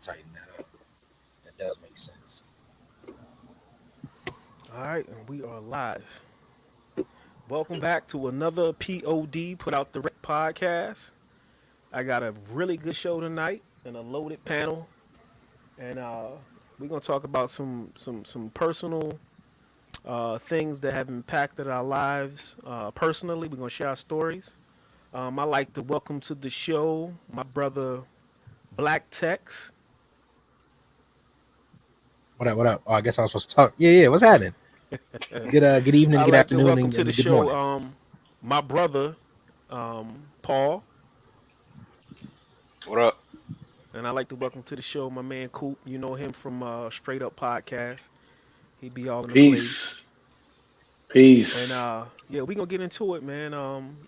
tighten that up. That does make sense. All right, and we are live. Welcome back to another POD Put Out the Rec podcast. I got a really good show tonight and a loaded panel, and we're gonna talk about some personal things that have impacted our lives personally. We're gonna share our stories. I like to welcome to the show my brother Black Tex. What up? What up? Oh, I guess I was supposed to talk. Yeah. What's happening? Good evening, I good like to afternoon, welcome to the and good show morning. my brother Paul. What up? And I'd like to welcome to the show my man Coop. You know him from Straight Up Podcast. He be all in the place. Peace. And Peace. yeah, we gonna get into it, man.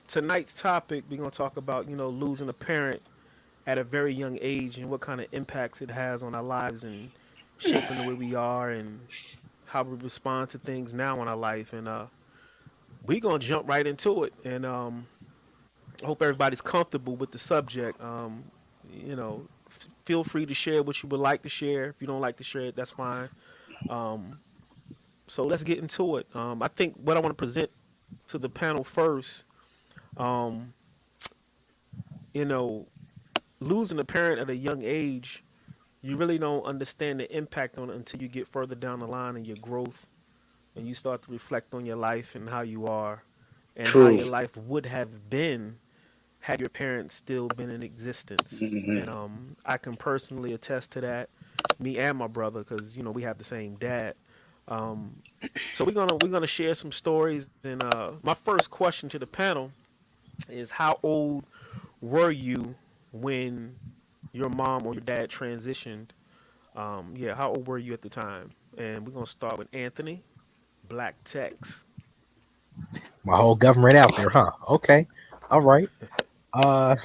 Tonight's topic, we gonna talk about, losing a parent at a very young age and what kind of impacts it has on our lives and shaping the way we are and how we respond to things now in our life. And we gonna jump right into it. And I hope everybody's comfortable with the subject. Feel free to share what you would like to share. If you don't like to share it, that's fine. Um, so let's get into it. I think what I want to present to the panel first, um, you know, losing a parent at a young age, you really don't understand the impact on it until you get further down the line in your growth and you start to reflect on your life and how you are and how True. your life would have been had your parents still been in existence. Hmm. And I can personally attest to that, me and my brother, because we have the same dad. Um, so we're gonna share some stories. And my first question to the panel is, how old were you when your mom or your dad transitioned? Yeah, how old were you at the time? And we're gonna start with Anthony, Black Tex. My whole government out there, huh? Okay, all right. Uh,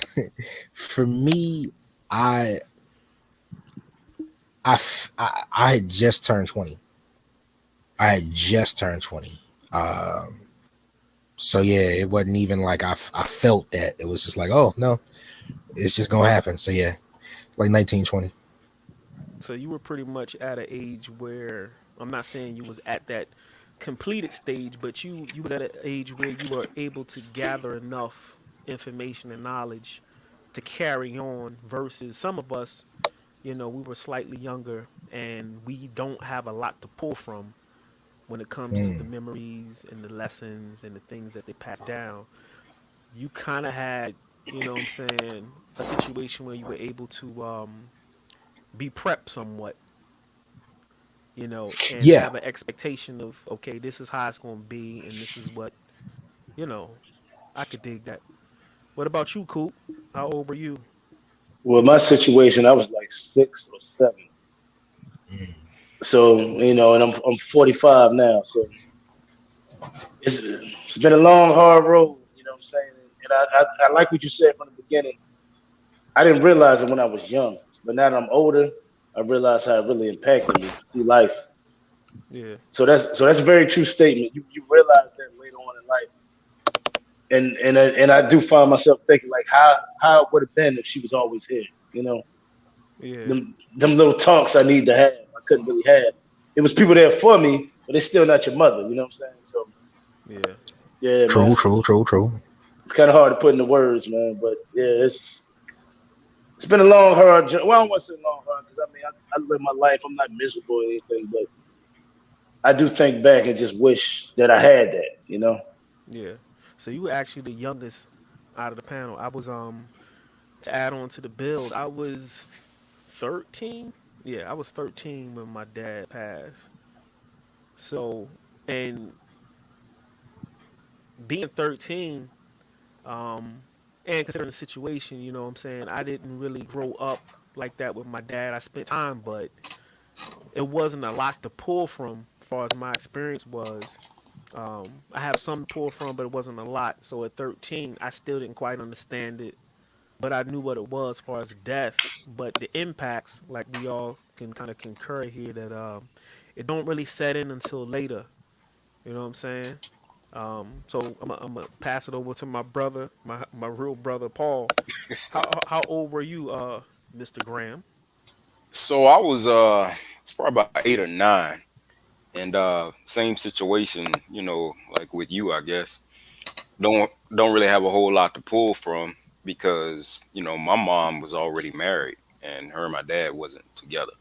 for me, I I had just turned 20. I had just turned 20. So yeah, it wasn't even like I felt that. It was just like, oh no, it's just gonna happen. So yeah, like 1920. So you were pretty much at an age where, I'm not saying you was at that completed stage, but you was at an age where you were able to gather enough information and knowledge to carry on versus some of us, we were slightly younger and we don't have a lot to pull from when it comes to the Mm. memories and the lessons and the things that they pass down. You kind of had, what I'm saying, a situation where you were able to be prepped somewhat, and Yeah, have an expectation of, okay, this is how it's going to be, and this is what, you know, I could dig that. What about you, Coop? How old were you? Well, my situation, I was like 6 or 7. mm. So and I'm 45 now. So it's been a long, hard road. You know what I'm saying? And I like what you said from the beginning. I didn't realize it when I was young, but now that I'm older, I realize how it really impacted me through life. Yeah, So that's a very true statement. You realize that later on in life, and I do find myself thinking like how it would have been if she was always here. You know, yeah, them little talks I need to have, I couldn't really have. It was people there for me, but it's still not your mother. You know what I'm saying? So yeah. yeah, man, True, true, true, true. it's kind of hard to put into words, man. But yeah, it's been a long, hard journey. Well, I don't want to say long, hard because I mean I live my life. I'm not miserable or anything, but I do think back and just wish that I had that. You know? Yeah. So you were actually the youngest out of the panel. I was to add on to the build, I was 13. Yeah, I was 13 when my dad passed. So, and being 13, um and considering the situation, what I'm saying, I didn't really grow up like that with my dad. I spent time, but it wasn't a lot to pull from as far as my experience was. I have some to pull from, but it wasn't a lot. So at 13, I still didn't quite understand it, but I knew what it was as far as death. But the impacts, like we all can kind of concur here, that it don't really set in until later. You know what I'm saying? So I'm gonna pass it over to my brother, my real brother Paul. How old were you, Mr. Graham? So I was it's probably about 8 or 9, and same situation, like with you, I guess. Don't really have a whole lot to pull from because my mom was already married and her and my dad wasn't together.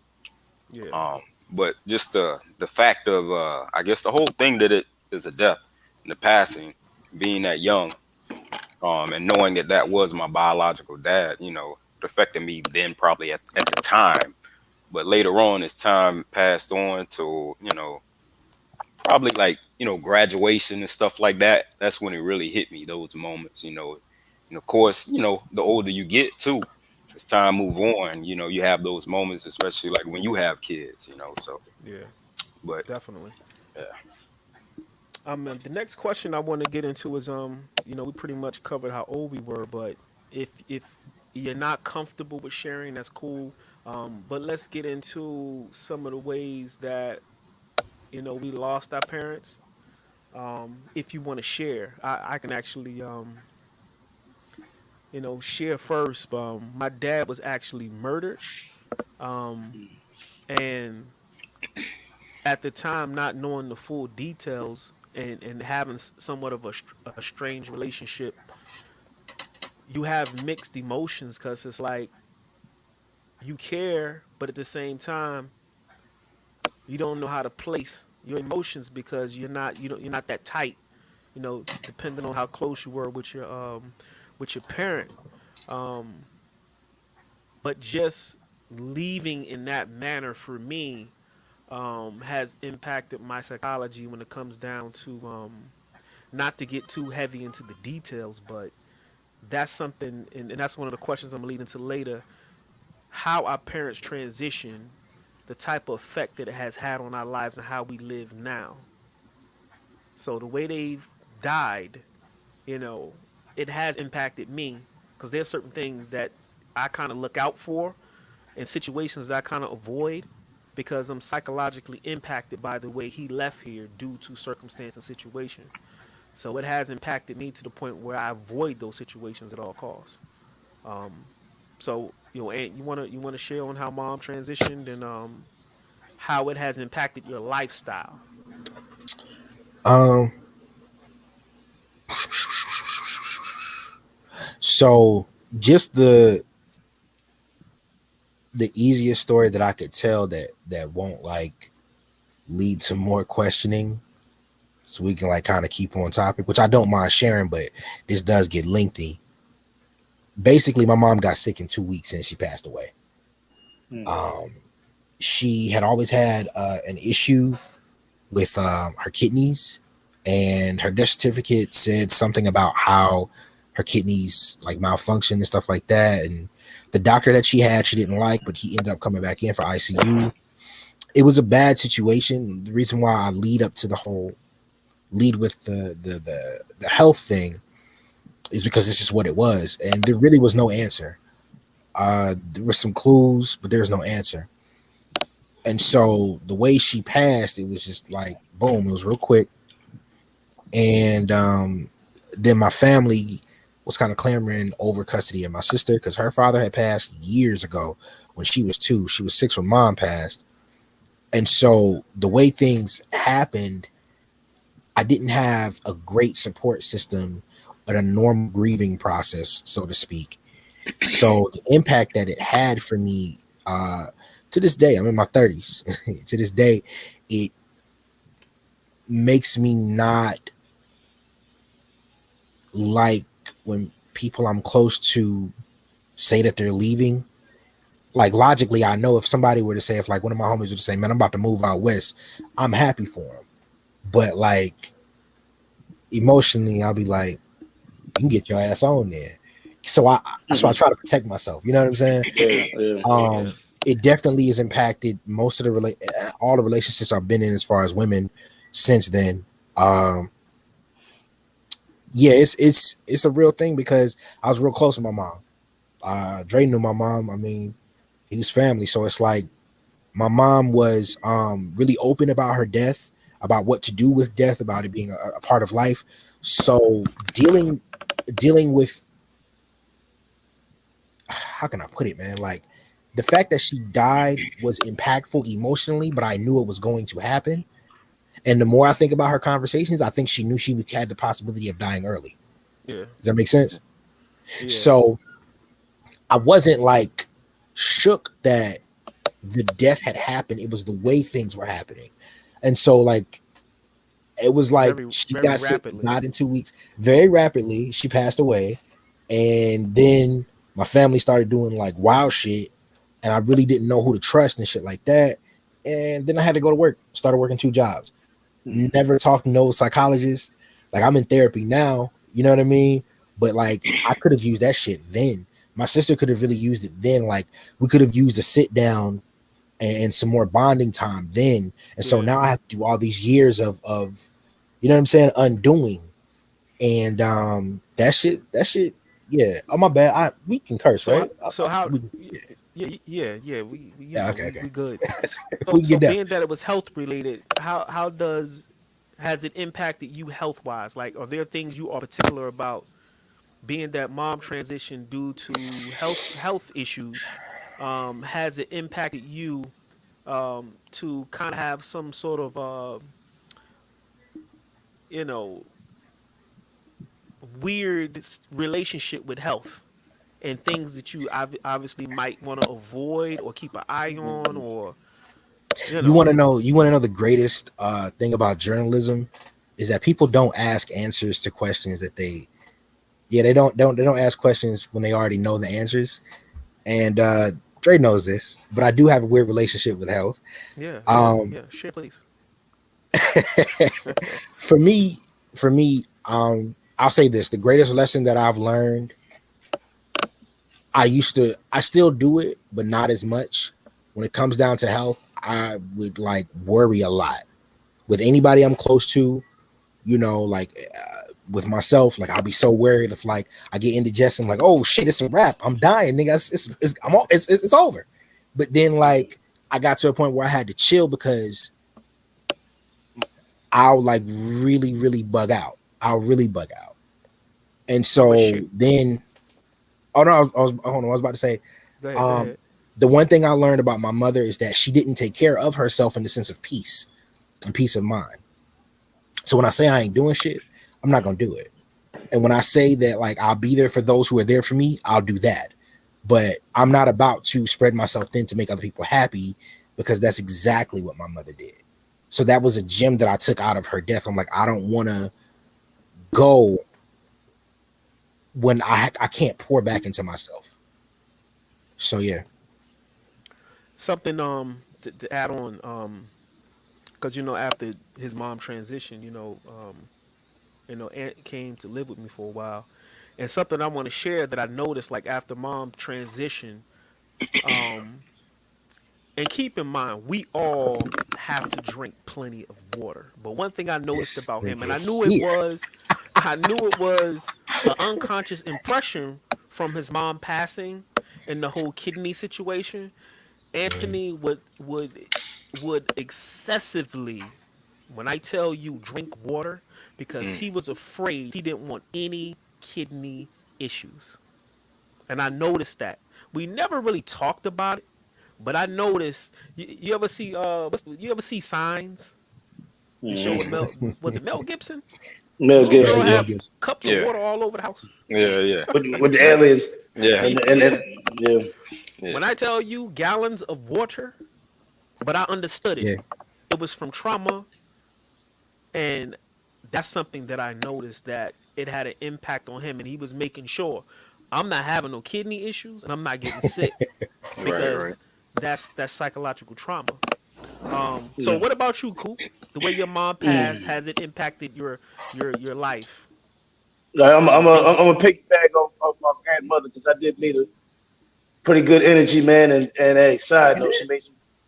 Yeah. But just the fact of I guess the whole thing that it is a death and the passing, being that young, and knowing that that was my biological dad, it affected me then probably at the time. But later on, as time passed on to probably like graduation and stuff like that, that's when it really hit me, those moments, and of course, the older you get too, as time move on, you have those moments, especially like when you have kids, so. Yeah. But Definitely. yeah. The next question I want to get into is we pretty much covered how old we were, but if you're not comfortable with sharing, that's cool. But let's get into some of the ways that we lost our parents. If you want to share, I can actually share first. My dad was actually murdered, um, and at the time, not knowing the full details and having somewhat of a strange relationship, you have mixed emotions because it's like you care, but at the same time, you don't know how to place your emotions because you're not that tight. Depending on how close you were with your parent. Um, but just leaving in that manner for me has impacted my psychology when it comes down to not to get too heavy into the details, but that's something, and that's one of the questions I'm leading to later. How our parents transition, the type of effect that it has had on our lives and how we live now. So the way they've died, you know, it has impacted me because there's certain things that I kind of look out for and situations that I kind of avoid because I'm psychologically impacted by the way he left here due to circumstance and situation. So it has impacted me to the point where I avoid those situations at all costs. Um, so Aunt, you wanna share on how mom transitioned and how it has impacted your lifestyle. Um, so just the easiest story that I could tell that won't like lead to more questioning, so we can like kind of keep on topic, which I don't mind sharing, but this does get lengthy. Basically, my mom got sick in 2 weeks and she passed away. Mm. Um, she had always had an issue with her kidneys, and her death certificate said something about how her kidneys like malfunction and stuff like that. And the doctor that she had, she didn't like, but he ended up coming back in for ICU. It was a bad situation. The reason why I lead with the health thing is because it's just what it was, and there really was no answer. There were some clues, but there was no answer. And so the way she passed, it was just like boom, it was real quick. And then my family was kind of clamoring over custody of my sister because her father had passed years ago when she was 2. She was 6 when mom passed. And so the way things happened, I didn't have a great support system or a normal grieving process, so to speak. So the impact that it had for me, to this day, I'm in my 30s. To this day, it makes me not like when people I'm close to say that they're leaving. Like logically, I know if somebody were to say, if like one of my homies were to say, "Man, I'm about to move out west," I'm happy for them. But like emotionally, I'll be like, "You can get your ass on there." So that's why I Mhm. try to protect myself. You know what I'm saying? Yeah, yeah, Yeah. It definitely has impacted most of all the relationships I've been in as far as women since then. Um, yeah, it's a real thing because I was real close with my mom. Dre knew my mom. I mean, he was family, so it's like my mom was really open about her death, about what to do with death, about it being a part of life. So dealing with, how can I put it, man? Like the fact that she died was impactful emotionally, but I knew it was going to happen. And the more I think about her conversations, I think she knew she had the possibility of dying early. Yeah. Does that make sense? Yeah. So I wasn't like shook that the death had happened. It was the way things were happening. And so like it was like she very got sick, rapidly. died in 2 weeks. Very rapidly, she passed away. And then my family started doing like wild shit. And I really didn't know who to trust and shit like that. And then I had to go to work, started working 2 jobs. Never talked to no psychologist. Like I'm in therapy now, you know what I mean? But like I could have used that shit then. My sister could have really used it then. Like we could have used a sit down and some more bonding time then. And so Yeah. now I have to do all these years of you know what I'm saying, undoing. And that shit, yeah. Oh my bad. We can curse, So, right? so how? We, yeah. We you Yeah, know, okay. we good. We can So get down. being that it was health related, how has it impacted you health wise? Like, are there things you are particular about being that mom transitioned due to health issues? Has it impacted you to kind of have some sort of you know weird relationship with health? And things that you obviously might want to avoid or keep an eye on, or You want to know? You want to know the greatest thing about journalism is that people don't ask answers to questions that they don't ask questions when they already know the answers. And Dre knows this, but I do have a weird relationship with health. yeah, share please. For me, I'll say this: the greatest lesson that I've learned. I still do it, but not as much. When it comes down to health, I would like worry a lot with anybody I'm close to, you know, like with myself, like I'll be so worried if like I get indigestion, like, oh shit, it's a wrap. I'm dying, nigga. It's over. But then like I got to a point where I had to chill because I'll like really, really bug out. I'll really bug out. And so then oh no, hold on, I was about to say, Go ahead. the one thing I learned about my mother is that she didn't take care of herself in the sense of peace and peace of mind. So when I say I ain't doing shit, I'm not gonna do it. And when I say that like I'll be there for those who are there for me, I'll do that. But I'm not about to spread myself thin to make other people happy, because that's exactly what my mother did. So that was a gem that I took out of her death. I'm like, I don't want to go when I can't pour back into myself. So yeah. Something to add on, because you know after his mom transitioned, Aunt came to live with me for a while, and something I want to share that I noticed like after mom transitioned, and keep in mind we all have to drink plenty of water. But one thing I noticed about him, and I knew it was an unconscious impression from his mom passing and the whole kidney situation. Anthony would excessively, when I tell you, drink water, because he was afraid, he didn't want any kidney issues. And I noticed that. We never really talked about it, but I noticed. You ever see you ever see Signs? The show with was it Mel Gibson? Mel Little girl Gibson, have yeah. cups of water all over the house. Yeah. with the aliens. Yeah. Yeah. When I tell you gallons of water, but I understood it. Yeah. It was from trauma, and that's something that I noticed that it had an impact on him, and he was making sure I'm not having no kidney issues and I'm not getting sick because Right. that's psychological trauma. So what about you, Coop? The way your mom passed, has it impacted your life? Like, I'm a piggyback off Aunt Mother, because I did need a pretty good energy, man. And hey, side note,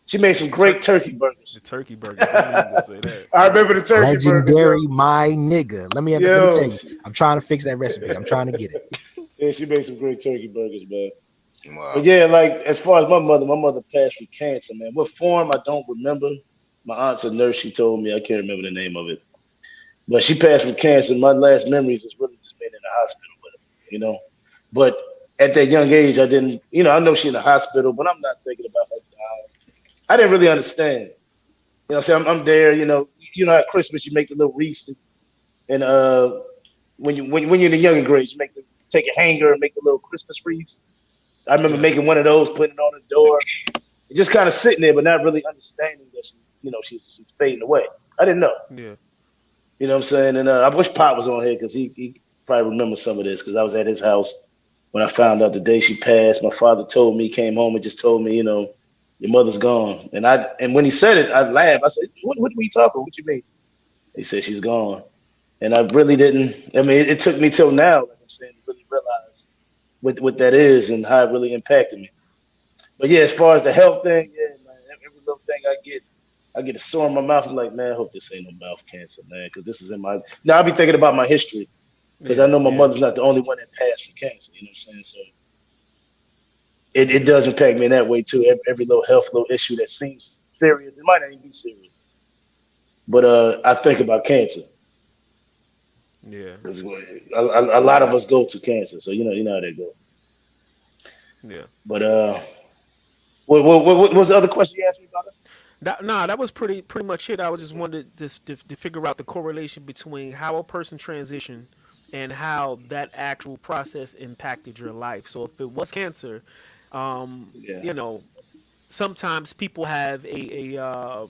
she made some great turkey burgers. The turkey burgers. I knew you were gonna say that. I remember the turkey Legendary, burgers. my nigga. Let me tell you, I'm trying to fix that recipe. I'm trying to get it. Yeah, she made some great turkey burgers, man. Wow. But yeah, like as far as my mother passed from cancer, man. What form I don't remember. My aunt's a nurse. She told me, I can't remember the name of it. But she passed from cancer. My last memories is really just being in the hospital with her, you know. But at that young age, I didn't, I know she's in the hospital, but I'm not thinking about her dying. I didn't really understand. You know, what I'm saying I'm there. At Christmas you make the little wreaths, and when you're in the younger grades, take a hanger and make the little Christmas wreaths. I remember Yeah. making one of those, putting it on the door, and just kind of sitting there, but not really understanding that she's fading away. I didn't know. Yeah. You know what I'm saying? And I wish Pop was on here because he probably remembers some of this because I was at his house when I found out the day she passed. My father told me, came home and just told me, your mother's gone. And when he said it, I laughed. I said, what are we talking? What you mean? He said she's gone. And I really didn't. I mean, it took me till now, like I'm saying, to really realize what that is and how it really impacted me. But yeah, as far as the health thing, yeah, man, every little thing I get a sore in my mouth. I'm like, man, I hope this ain't no mouth cancer, man, because this is in my. Now I'll be thinking about my history because I Yeah. know my Yeah. mother's not the only one that passed from cancer. You know what I'm saying? So it does impact me in that way too. Every little health little issue that seems serious, it might not even be serious, but I think about cancer Yeah. because a lot of us go to cancer, so you know how they go. Yeah. But what was the other question you asked me about it? That was pretty much it. I was just wanted to figure out the correlation between how a person transitioned and how that actual process impacted your life. So if it was cancer, Yeah, you know, sometimes people have a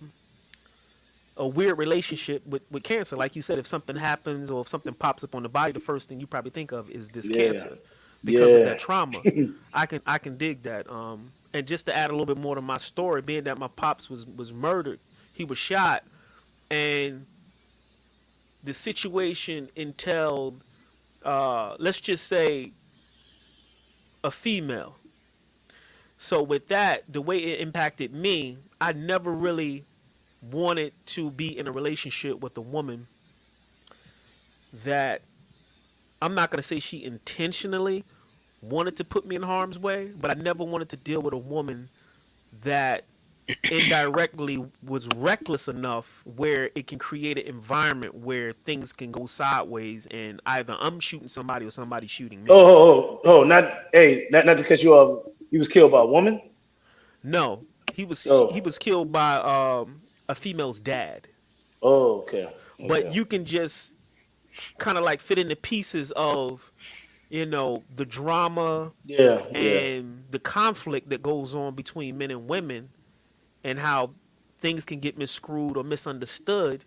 weird relationship with cancer. Like you said, if something happens or if something pops up on the body, the first thing you probably think of is this yeah, cancer because of yeah, that trauma. I can dig that. And just to add a little bit more to my story, being that my pops was murdered, he was shot, and the situation entailed, let's just say, a female. So with that, the way it impacted me, I never really wanted to be in a relationship with a woman that, I'm not going to say she intentionally wanted to put me in harm's way, but I never wanted to deal with a woman that indirectly was reckless enough where it can create an environment where things can go sideways and either I'm shooting somebody or somebody's shooting me. not not to cut you off. He was killed by a woman. No, he was Oh, killed by a female's dad. okay, But okay, you can just kind of like fit in the pieces of, the drama yeah, yeah, and the conflict that goes on between men and women and how things can get miscrewed or misunderstood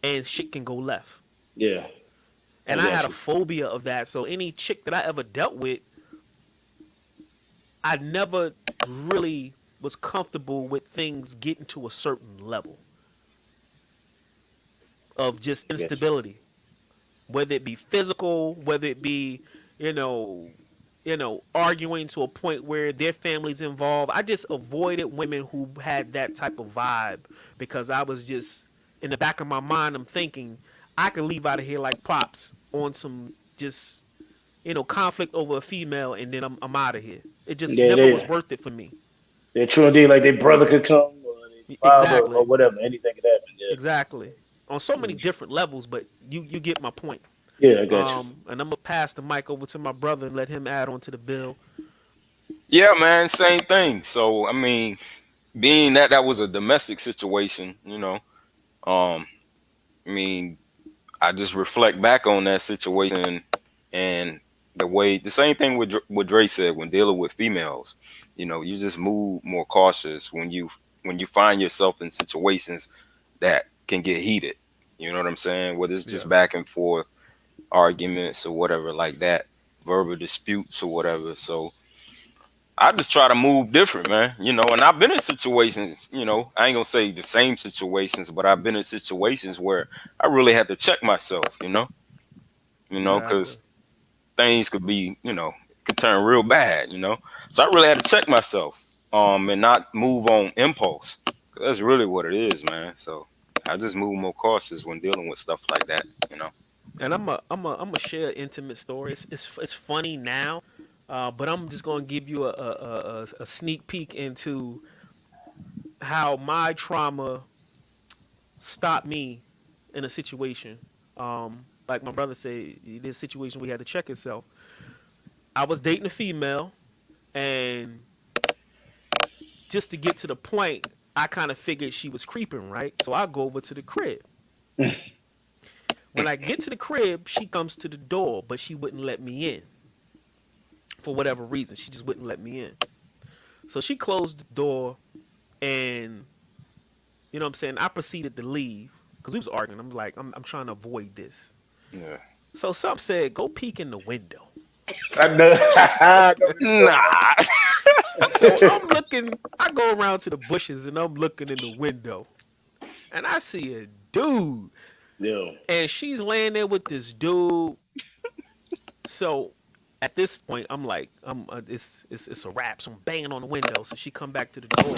and shit can go left. yeah. I And I had got a you. phobia of that. So any chick that I ever dealt with, I never really was comfortable with things getting to a certain level of just I got you. instability, whether it be physical, whether it be, you know, arguing to a point where their family's involved. I just avoided women who had that type of vibe because I was just in the back of my mind. I'm thinking I could leave out of here like pops on some just conflict over a female, and then I'm out of here. It just Yeah, never was worth it for me. they're true indeed. Like their brother could come or their father or Exactly, whatever. Anything could happen. exactly. On so many Yeah, different levels, but you get my point. yeah, I got you. And I'm gonna pass the mic over to my brother and let him add on to the bill. Yeah, man, same thing. So I mean, being that that was a domestic situation, um, I mean, I just reflect back on that situation and the same thing with what Dre said when dealing with females. You just move more cautious when you find yourself in situations that can get heated. You know what I'm saying? Whether it's Yeah. just back and forth arguments or whatever like that, verbal disputes or whatever. So I just try to move different, man. And I've been in situations, I ain't gonna say the same situations, but I've been in situations where I really had to check myself, Exactly. because things could be, could turn real bad, So I really had to check myself, and not move on impulse. 'Cause that's really what it is, man. So I just move more cautious when dealing with stuff like that. And I'm a share an intimate story. It's funny now, but I'm just gonna give you a sneak peek into how my trauma stopped me in a situation. Like my brother said, this situation we had to check itself. I was dating a female, and just to get to the point, I kind of figured she was creeping, right? So I go over to the crib. When I get to the crib, she comes to the door, but she wouldn't let me in for whatever reason. She just wouldn't let me in. So she closed the door, and you know what I'm saying. I proceeded to leave because we was arguing. I'm like, I'm trying to avoid this. Yeah. So some said, go peek in the window. I know. I know this story. Nah. So I'm looking. I go around to the bushes, and I'm looking in the window, and I see a dude. Yeah. And she's laying there with this dude. So at this point, I'm like, it's a wrap. So I'm banging on the window. So she come back to the door,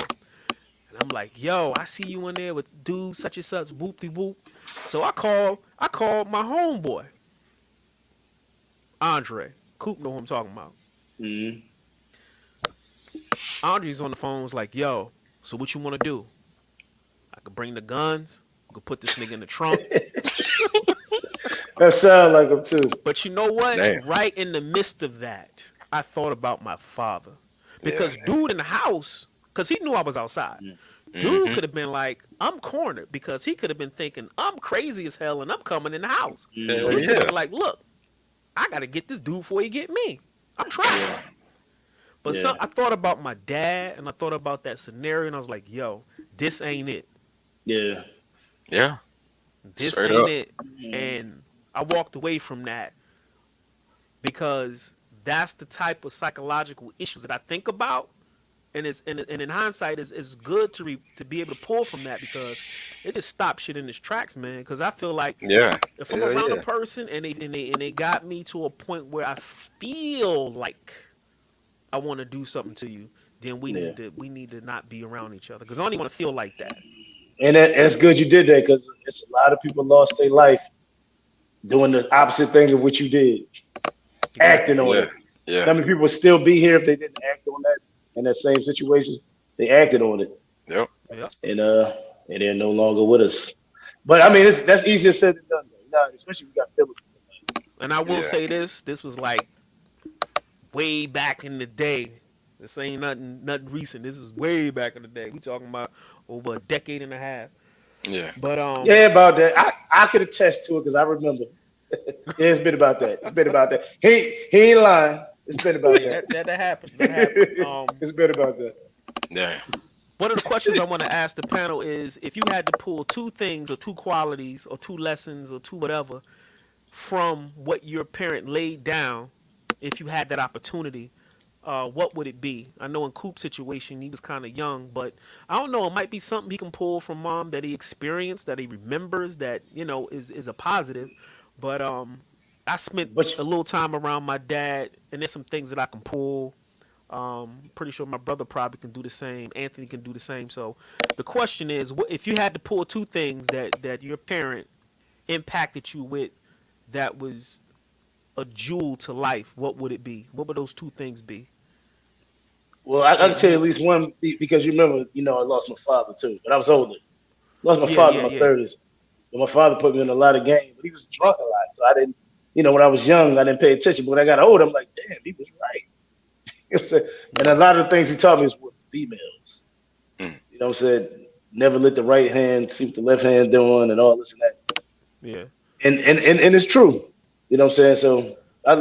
and I'm like, yo, I see you in there with dude such and such, whoop de whoop. So I call my homeboy, Andre. Coop know who I'm talking about. Mm-hmm. Andre's on the phone. Was like, yo, so what you want to do? I could bring the guns. I could put this nigga in the trunk. That sounds like him too. But you know what? Damn. Right in the midst of that, I thought about my father. Because dude in the house, because he knew I was outside, dude could have been like, I'm cornered, because he could have been thinking, I'm crazy as hell and I'm coming in the house. So he could have been like, look, I got to get this dude before he get me. I'm trying. But Yeah. I thought about my dad, and I thought about that scenario, and I was like, yo, this ain't it. Yeah. Yeah. This Straight ain't up. it. And I walked away from that because that's the type of psychological issues that I think about. And in hindsight, it's good to be able to pull from that, because it just stops shit in its tracks, man. Because I feel like Yeah. if I'm Hell around yeah. a person and they got me to a point where I feel like I want to do something to you, then we need to not be around each other, because I don't even want to feel like that. And it's good you did that, because it's a lot of people lost their life doing the opposite thing of what you did, acting on Yeah. it. Yeah. How many people would still be here if they didn't act on that in that same situation? They acted on it, Yep. Yep. and they're no longer with us. But I mean, that's easier said than done, though. You know, especially if you got feelings. And I will Yeah. say this: this was like way back in the day. This ain't nothing recent. This is way back in the day. We talking about over a decade and a half. Yeah. But Yeah, about that. I could attest to it because I remember. Yeah, it's been about that. It's been about that. He ain't lying. It's been about that. that happened. That happened. It's been about that. Yeah. One of the questions I want to ask the panel is: if you had to pull two things, or two qualities, or two lessons, or two whatever from what your parent laid down, if you had that opportunity, what would it be? I know in Coop's situation, he was kind of young, but I don't know. It might be something he can pull from mom that he experienced, that he remembers, that is a positive. But I spent But a little time around my dad, and there's some things that I can pull. Pretty sure my brother probably can do the same. Anthony can do the same. So the question is, if you had to pull two things that your parent impacted you with, that was a jewel to life, what would it be? What would those two things be? well, I can tell you at least one because you remember, I lost my father too, but I was older. Lost my Yeah, father yeah, in my yeah. 30s. But my father put me in a lot of games, but he was drunk a lot, so I didn't. When I was young, I didn't pay attention. But when I got older, I'm like, damn, he was right. You know what I'm saying? And a lot of the things he taught me was with females. Mm. You know what I'm saying? Never let the right hand see what the left hand doing and all this and that. Yeah. And it's true. You know what I'm saying? So I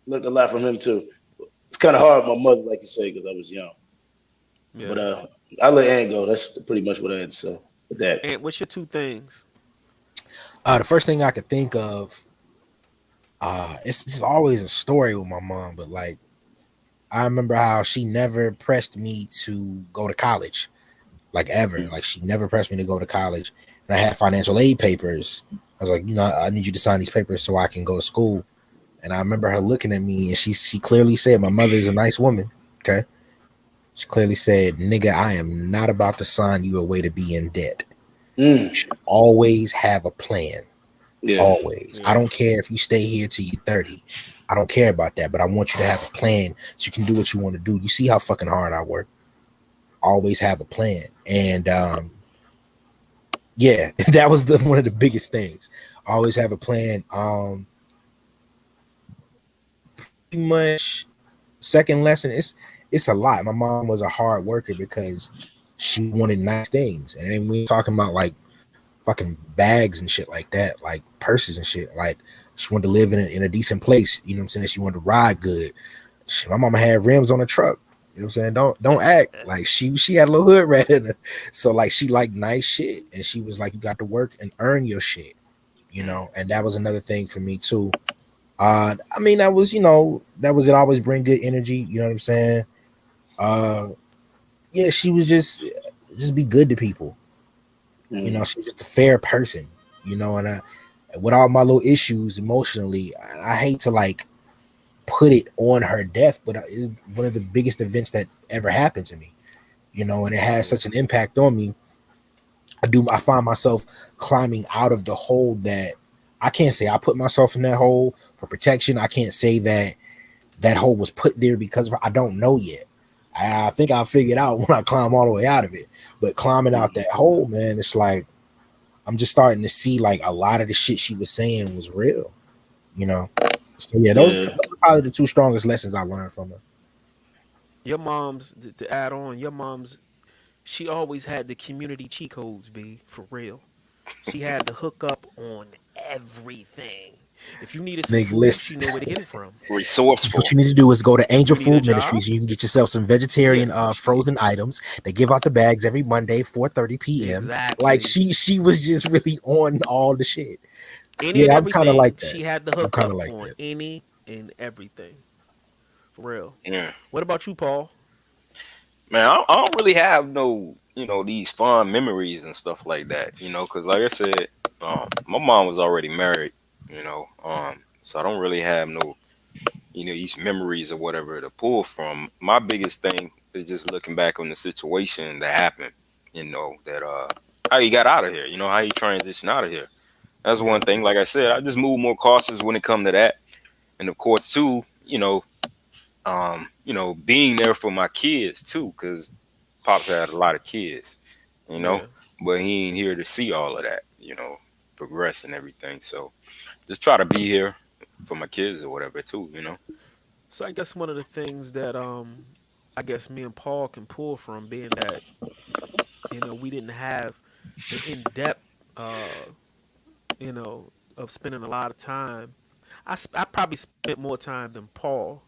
learned a lot from him too. It's kind of hard with my mother, like you say, because I was young. Yeah. But I let Ann go. That's pretty much what I had to say with that. And what's your two things? The first thing I could think of, it's always a story with my mom, but like I remember how she never pressed me to go to college, like ever. Like she never pressed me to go to college, and I had financial aid papers. I was like, I need you to sign these papers so I can go to school. And I remember her looking at me, and she clearly said, "My mother is a nice woman." Okay, she clearly said, "Nigga, I am not about to sign you away to be in debt. You should always have a plan. Yeah. Always. Yeah. I don't care if you stay here till you're 30. I don't care about that, but I want you to have a plan so you can do what you want to do. You see how fucking hard I work. Always have a plan." And yeah, that was one of the biggest things. Always have a plan. Pretty much second lesson, it's a lot. My mom was a hard worker because she wanted nice things, and then we talking about like fucking bags and shit like that, like purses and shit. Like she wanted to live in a decent place. You know what I'm saying? She wanted to ride good. Shit, my mama had rims on the truck. You know what I'm saying? Don't act like she had a little hood rat in her. So like she liked nice shit, and she was like, you got to work and earn your shit. You know, and that was another thing for me too. I mean, that was, that was it. Always bring good energy. You know what I'm saying? Yeah, she was just be good to people. You know, she was just a fair person. You know, and with all my little issues emotionally, I hate to like put it on her death, but it's one of the biggest events that ever happened to me. You know, and it has such an impact on me. I find myself climbing out of the hole that I can't say I put myself in that hole for protection. I can't say that hole was put there because I don't know yet. I think I'll figure it out when I climb all the way out of it. But climbing out that hole, man, it's like I'm just starting to see like a lot of the shit she was saying was real, you know. So yeah, those are probably the two strongest lessons I learned from her. Your mom's, to add on, your mom's, she always had the community cheat codes, be for real. She had the hook up on everything. If you needed some Nigga, food, listen. she knew where to get it from. Resourceful. What you need to do is go to Angel You need a Food Ministries, job? and you can get yourself some vegetarian frozen items. They give out the bags every Monday, 4:30 p.m. Exactly. Like she was just really on all the shit. Any and Yeah, I'm kind of everything, like that. she had the I'm hook kind up of like on that. any and everything. For real. Yeah. What about you, Paul? Man, I don't really have no, these fond memories and stuff like that, because like I said, my mom was already married, so I don't really have no, these memories or whatever to pull from. My biggest thing is just looking back on the situation that happened, that how you got out of here, how you transition out of here. That's one thing. Like I said, I just move more cautious when it come to that, and of course too, being there for my kids too, because Pops had a lot of kids, Yeah. but he ain't here to see all of that, progress and everything. So just try to be here for my kids or whatever too. So I guess one of the things that I guess me and Paul can pull from being that, we didn't have the in depth of spending a lot of time. I probably spent more time than Paul.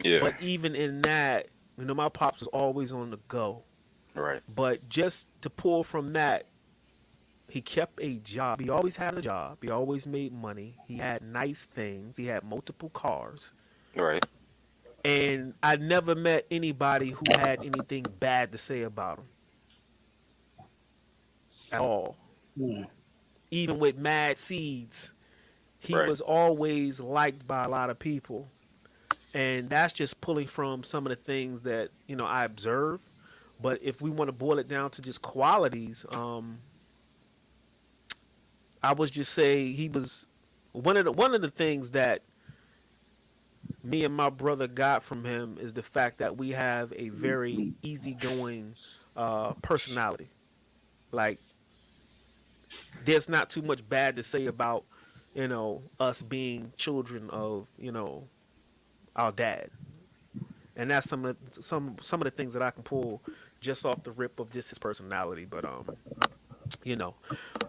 Yeah, But even in that, my pops was always on the go. right, But just to pull from that, he kept a job. He always had a job. He always made money. He had nice things. He had multiple cars. right, And I never met anybody who had anything bad to say about him at all. Even with Mad Seeds, he right. was always liked by a lot of people. And that's just pulling from some of the things that, I observe. But if we want to boil it down to just qualities, I would just say he was one of the things that me and my brother got from him is the fact that we have a very easygoing personality. Like there's not too much bad to say about us being children of our dad, and that's some of the things that I can pull just off the rip of just his personality. But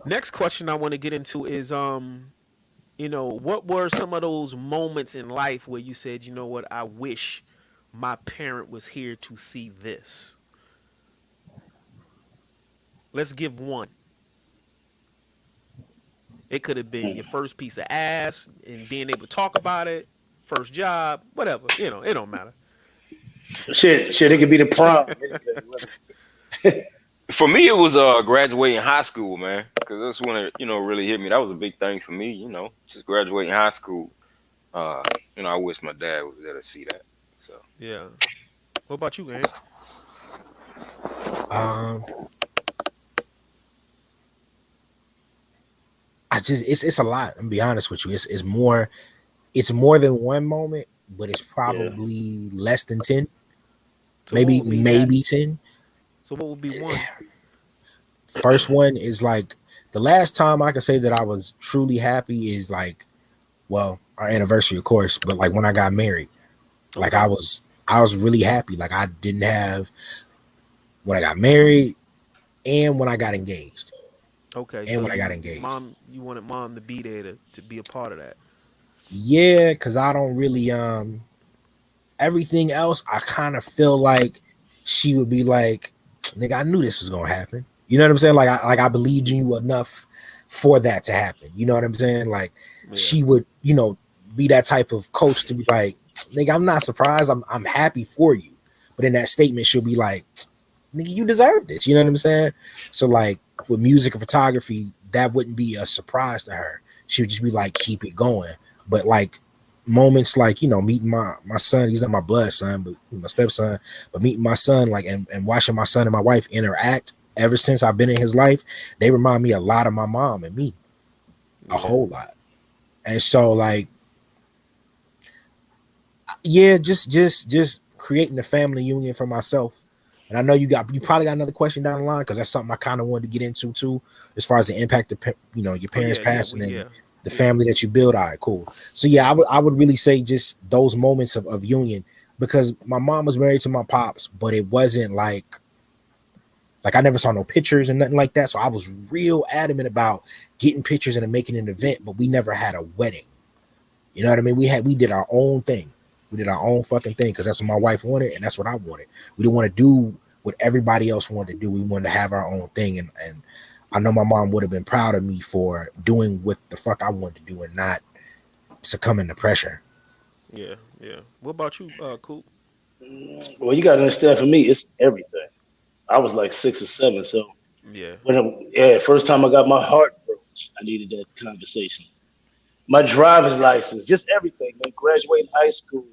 next question I want to get into is what were some of those moments in life where you said, you know what, I wish my parent was here to see this. Let's give one. It could have been your first piece of ass and being able to talk about it, first job, whatever. It don't matter. Shit, it could be the prom. For me, it was graduating high school, man, because that's when it really hit me. That was a big thing for me, just graduating high school. I wish my dad was there to see that. So Yeah. What about you, Hank? Um, it's a lot. I'm gonna be honest with you. It's more than one moment, but it's probably less than 10. So maybe what would be 10. So what would be one? First one is like the last time I can say that I was truly happy is like, well, our anniversary, of course, but like when I got married, like Okay. I was really happy. Like I didn't have when I got married and when I got engaged. Okay, And so when I got engaged. you wanted mom to be there to be a part of that. Yeah, because I don't really everything else I kind of feel like she would be like, nigga, I knew this was gonna happen. You know what I'm saying? I believed in you enough for that to happen. You know what I'm saying? Like Yeah. she would, be that type of coach to be like, nigga, I'm not surprised. I'm happy for you. But in that statement, she'll be like, nigga, you deserve this. You know what I'm saying? So like with music and photography, that wouldn't be a surprise to her. She would just be like, keep it going. But like moments like, meeting my son, he's not my blood son, but my stepson, but meeting my son, like and watching my son and my wife interact ever since I've been in his life, they remind me a lot of my mom and me. A whole lot. And so like, yeah, just creating a family union for myself. And I know you probably got another question down the line because that's something I kind of wanted to get into too, as far as the impact of your parents passing and the family that you build. All right, cool. So yeah, I would really say just those moments of union, because my mom was married to my pops, but it wasn't like I never saw no pictures and nothing like that. So I was real adamant about getting pictures and making an event, but we never had a wedding. You know what I mean? We did our own thing. We did our own fucking thing because that's what my wife wanted and that's what I wanted. We didn't want to do what everybody else wanted to do. We wanted to have our own thing. And I know my mom would have been proud of me for doing what the fuck I wanted to do and not succumbing to pressure. Yeah. What about you, Coop? Well, you gotta understand. For me, it's everything. I was like 6 or 7, so Yeah. first time I got my heart broke, I needed that conversation. My driver's license, just everything, man. Graduating high school,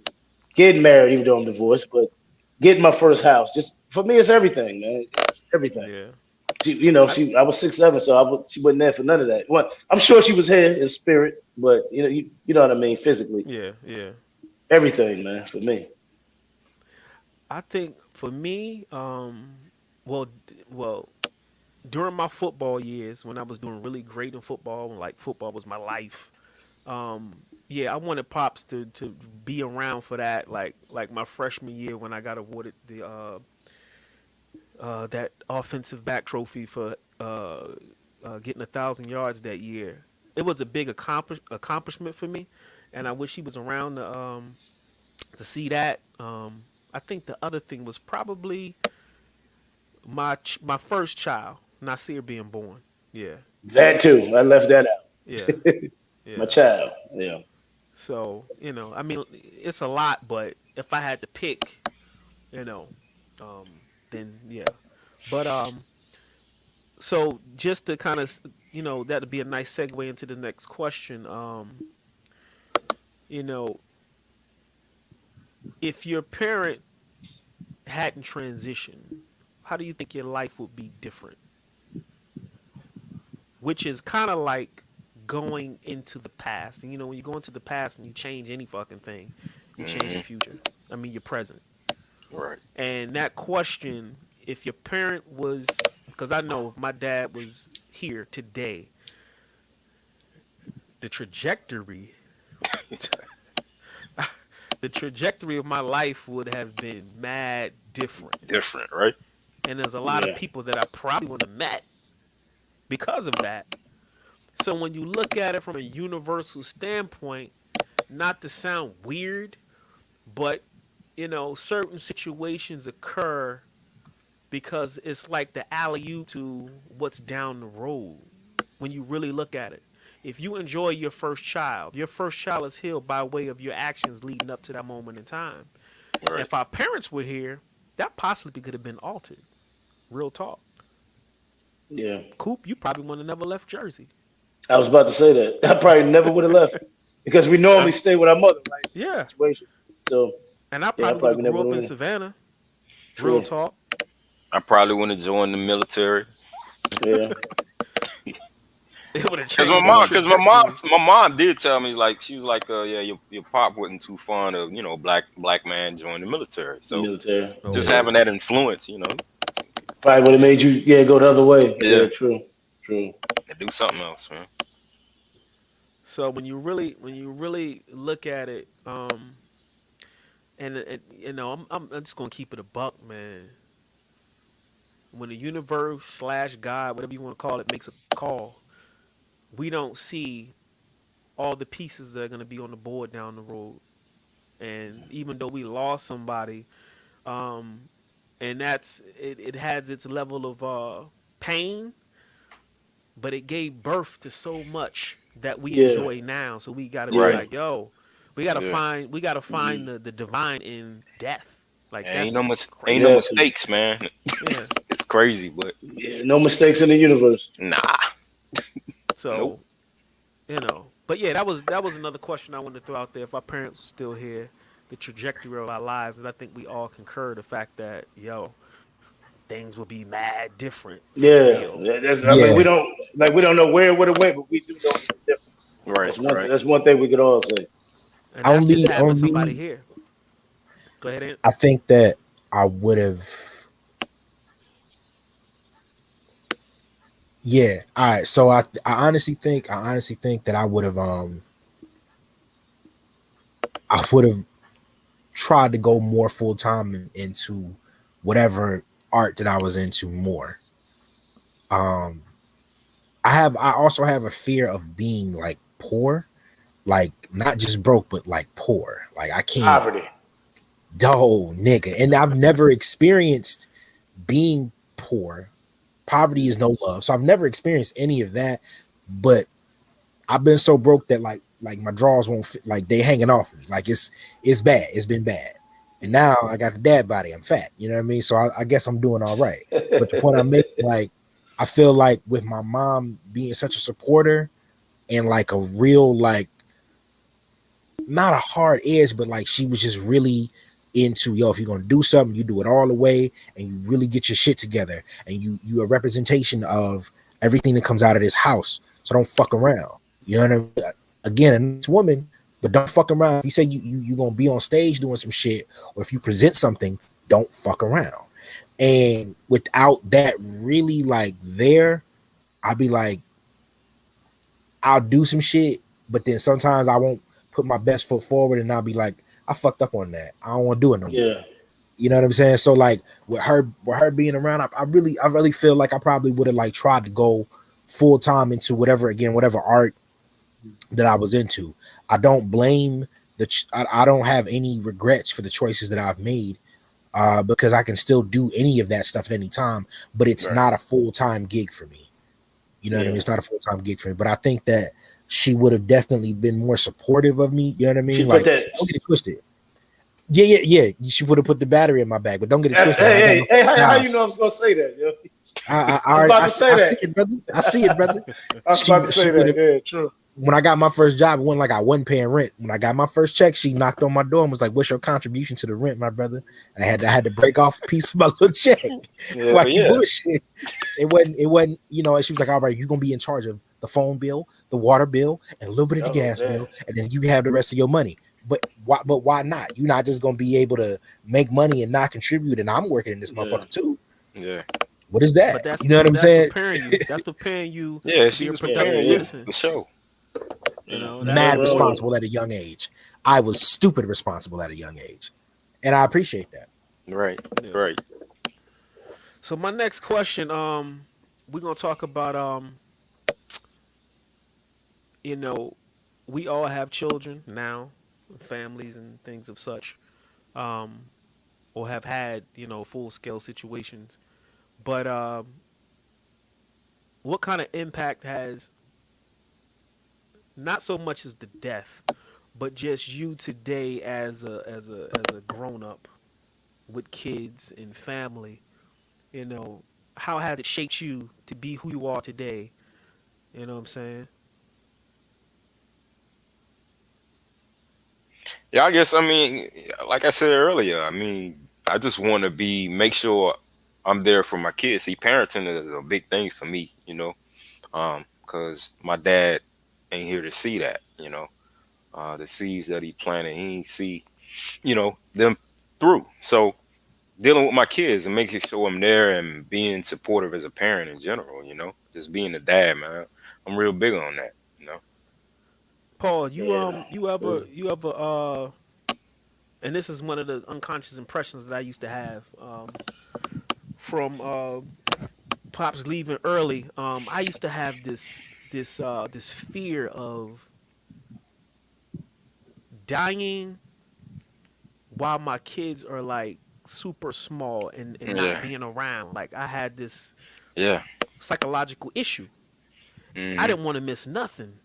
getting married, even though I'm divorced, but getting my first house, just for me, it's everything, man. It's everything. Yeah. I was 6, 7, so she wasn't there for none of that. Well, I'm sure she was here in spirit, but you know what I mean, physically, Yeah. everything, man, for me. I think for me, well, during my football years when I was doing really great in football, like football was my life. Yeah, I wanted pops to be around for that, like my freshman year when I got awarded the that offensive back trophy for getting 1,000 yards that year. It was a big accomplishment for me, and I wish he was around to see that. I think the other thing was probably my first child, Nasir, being born. Yeah, That too, I left that yeah, out. My yeah. child, yeah. So I mean, it's a lot, but if I had to pick, you know, then yeah. But so just to kind of that'd be a nice segue into the next question. You know, if your parent hadn't transitioned, how do you think your life would be different? Which is kind of like going into the past. And when you go into the past and you change any fucking thing, you change your future. I mean, your present. Right. And that question, if your parent was, because I know if my dad was here today, the trajectory, the trajectory of my life would have been mad different. Different, right? And there's a lot of Yeah. people that I probably would have met because of that. So when you look at it from a universal standpoint, not to sound weird, but certain situations occur because it's like the alley oop to what's down the road when you really look at it. If you enjoy your first child is healed by way of your actions leading up to that moment in time. Right. If our parents were here, that possibly could have been altered. Real talk. Yeah. Coop, you probably would have never left Jersey. I was about to say that. I probably never would have left because we Yeah. normally stay with our mother, right? In that Yeah. situation. So And I yeah, I probably would have probably never grew up would in have. Savannah. Real True. talk. I probably want to join the military. Yeah. It would have Cause my changed the mom, cause trajectory. my mom did tell me, like, she was like, yeah, your pop wasn't too fond of black man joining the military. So Military. just Yeah. Okay. having that influence, Probably would have made you go the other way. yeah, Yeah, true. True. to do something else, man. So when you really look at it, And you know, I'm just gonna keep it a buck, man. When the universe slash God, whatever you want to call it, makes a call, we don't see all the pieces that are gonna be on the board down the road. And even though we lost somebody, um, and it has its level of pain, but it gave birth to so much that we Yeah, enjoy now. So we got to be Right. like, yo, Yeah. we gotta find the divine in death. Like Ain't that's no ain't no crazy. definitely. mistakes, man. Yeah. It's crazy, but Yeah, no mistakes in the universe. nah. Nope. So but yeah, that was another question I wanted to throw out there. If our parents were still here, the trajectory of our lives, and I think we all concur the fact that things will be mad different for Yeah, real. that's. I mean, Yeah, we don't know where it would have went, but we do know it's different. Right. Right. That's one thing we could all say. And that's just I'm having gonna somebody be. here. Go ahead, Ant. I think that I would have. Yeah. All right. So I honestly think that I would have tried to go more full time into whatever art that I was into more. Um, I also have a fear of being like poor, like not just broke, but like poor. Like I can't, Poverty. nigga. And I've never experienced being poor. Poverty is no love. So I've never experienced any of that. But I've been so broke that like my drawers won't fit, like they hanging off me. Like it's bad. It's been bad. And now I got the dad body. I'm fat. You know what I mean? So I guess I'm doing all right. But the point I'm making, like, I feel like with my mom being such a supporter and like a real like not a hard edge, but like she was just really into if you're gonna do something, you do it all the way and you really get your shit together and you a representation of everything that comes out of this house. So don't fuck around. You know what I mean? Again, a nice woman, but don't fuck around. If you say you gonna be on stage doing some shit, or if you present something, don't fuck around. And without that really like there, I'll be like, I'll do some shit, but then sometimes I won't put my best foot forward and I'll be like, I fucked up on that. I don't want to do it no more. Yeah, You know what I'm saying? So like with her being around, I really feel like I probably would have like tried to go full time into whatever art that I was into. I don't blame I don't have any regrets for the choices that I've made. Because I can still do any of that stuff at any time, but it's Right. not a full time gig for me. You know what I mean? yeah. It's not a full time gig for me, but I think that she would have definitely been more supportive of me. You know what I She mean? put Like, that. don't get it twisted. Yeah. She would have put the battery in my bag, but don't get it Hey, twisted. When I got my hey, first how job, you know I was gonna say that? Yo? I was I, about I, to say I see that. it, brother. I see it, brother. I was about to She say would that. have. Yeah, true. When I got my first job, it wasn't like I wasn't paying rent. When I got my first check, she knocked on my door and was like, "What's your contribution to the rent, my brother?" And I had to break off a piece of my little check. Yeah. Like you Yeah. bullshit. It wasn't, and she was like, all right, you're gonna be in charge of the phone bill, the water bill, and a little bit of the Oh gas damn. bill, and then you have the rest of your money. But why not? You're not just gonna be able to make money and not contribute, and I'm working in this Yeah. motherfucker too. Yeah. What is that? But that's You know what but I'm that's saying? preparing you. That's preparing you Yeah. to be She a was Yeah, productive preparing yeah, you citizen. for sure. That's nothing Mad what wrong with it. responsible at a young age. I was stupid responsible at a young age, and I appreciate that. Right. yeah. Right. So my next question, we're gonna talk about you know, we all have children now, families and things of such, um, or have had, full scale situations. But what kind of impact has not so much as the death, but just you today as a grown up with kids and family, you know, how has it shaped you to be who you are today? You know what I'm saying? Yeah. I guess. I mean, like I said earlier. I mean, I just want to make sure I'm there for my kids. See, parenting is a big thing for me. Because my dad ain't here to see that. The seeds that he planted, he ain't see, them through. So dealing with my kids and making sure I'm there and being supportive as a parent in general, just being a dad, man. I'm real big on that. Paul, Yeah, you true. ever and this is one of the unconscious impressions that I used to have from pops leaving early. I used to have this fear of dying while my kids are like super small and not Yeah. being around. Like I had this Yeah. psychological issue. I Hmm. didn't want to miss nothing.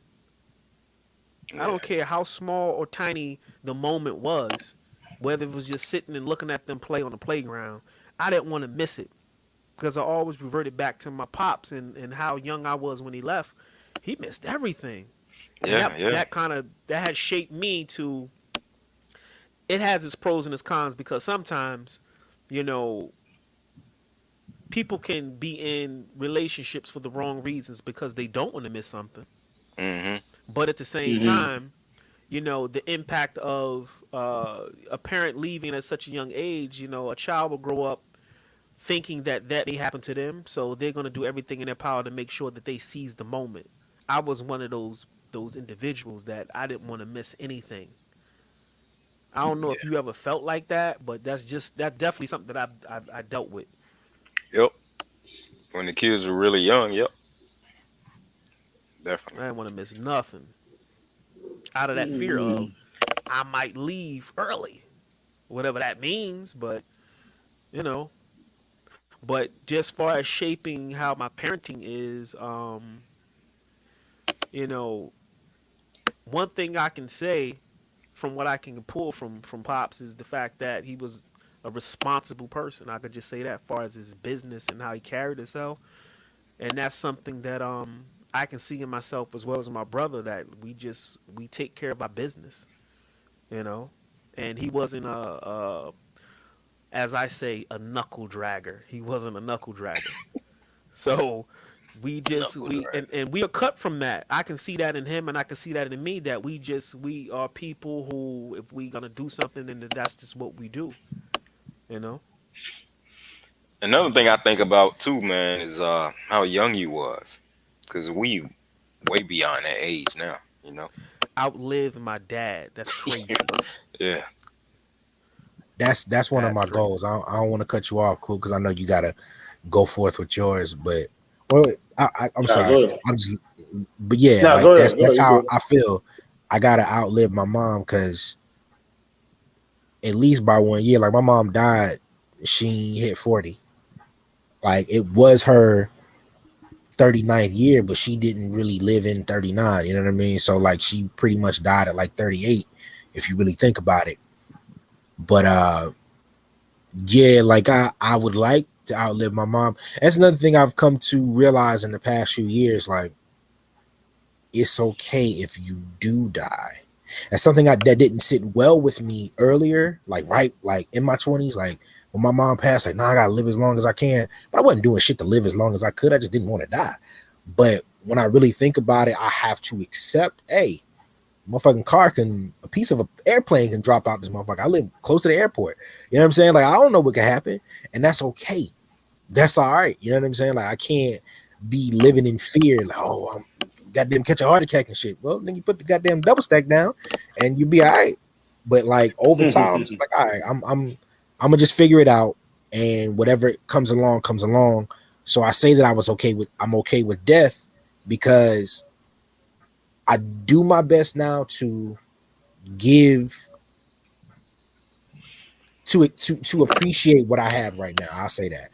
I Yeah. don't care how small or tiny the moment was, whether it was just sitting and looking at them play on the playground. I didn't want to miss it because I always reverted back to my pops and how young I was when he left. He missed everything, and Yeah. Yeah. that had shaped me to. It has its pros and its cons because sometimes, you know, people can be in relationships for the wrong reasons because they don't want to miss something. Hmm. But at the same time, you know, the impact of a parent leaving at such a young age, you know, a child will grow up thinking that may happen to them, so they're going to do everything in their power to make sure that they seize the moment. I was one of those individuals that I didn't want to miss anything. I don't know if you ever felt like that, but that's definitely something that I dealt with. Yep. When the kids were really young. Yep. Definitely. I didn't want to miss nothing out of that fear of I might leave early, whatever that means. But you know, but just far as shaping how my parenting is, you know, one thing I can say from what I can pull from Pops is the fact that he was a responsible person. I could just say that, as far as his business and how he carried himself, and that's something that I can see in myself as well as my brother, that we take care of our business, you know, and he wasn't a as I say, a knuckle dragger. He wasn't a knuckle dragger. So Knuckle drag. and we are cut from that. I can see that in him, and I can see that in me. That we are people who, if we gonna do something, then that's just what we do. You know. Another thing I think about too, man, is how young you was, cause we way beyond that age now. You know. Outlive my dad. That's crazy. Yeah. That's one of That's my crazy. goals. I don't want to cut you off, cool, because I know you gotta go forth with yours. But well, I'm Nah, sorry. go ahead. I'm just, but yeah, Nah, like go ahead. Go that's ahead. You how good? I feel. I gotta outlive my mom because at least by 1 year, like my mom died, she hit 40. Like it was her 39th year, but she didn't really live in 39. You know what I mean? So like she pretty much died at like 38, if you really think about it. But yeah, like I would like to outlive my mom. That's another thing I've come to realize in the past few years. Like it's okay if you do die. That's something that didn't sit well with me earlier, like right, like in my 20s, like when my mom passed, like, nah, I gotta live as long as I can. But I wasn't doing shit to live as long as I could. I just didn't want to die. But when I really think about it, I have to accept, hey, motherfucking car can, a piece of an airplane can drop out this motherfucker. I live close to the airport. You know what I'm saying? Like I don't know what can happen, and that's okay. That's all right. You know what I'm saying? Like I can't be living in fear. Like, oh, I'm goddamn catch a heart attack and shit. Well, then you put the goddamn double stack down, and you be all right. But like over time, I'm just like, all right, I'm gonna just figure it out, and whatever comes along, comes along. So I say that I'm okay with death because I do my best now to give to appreciate what I have right now. I'll say that.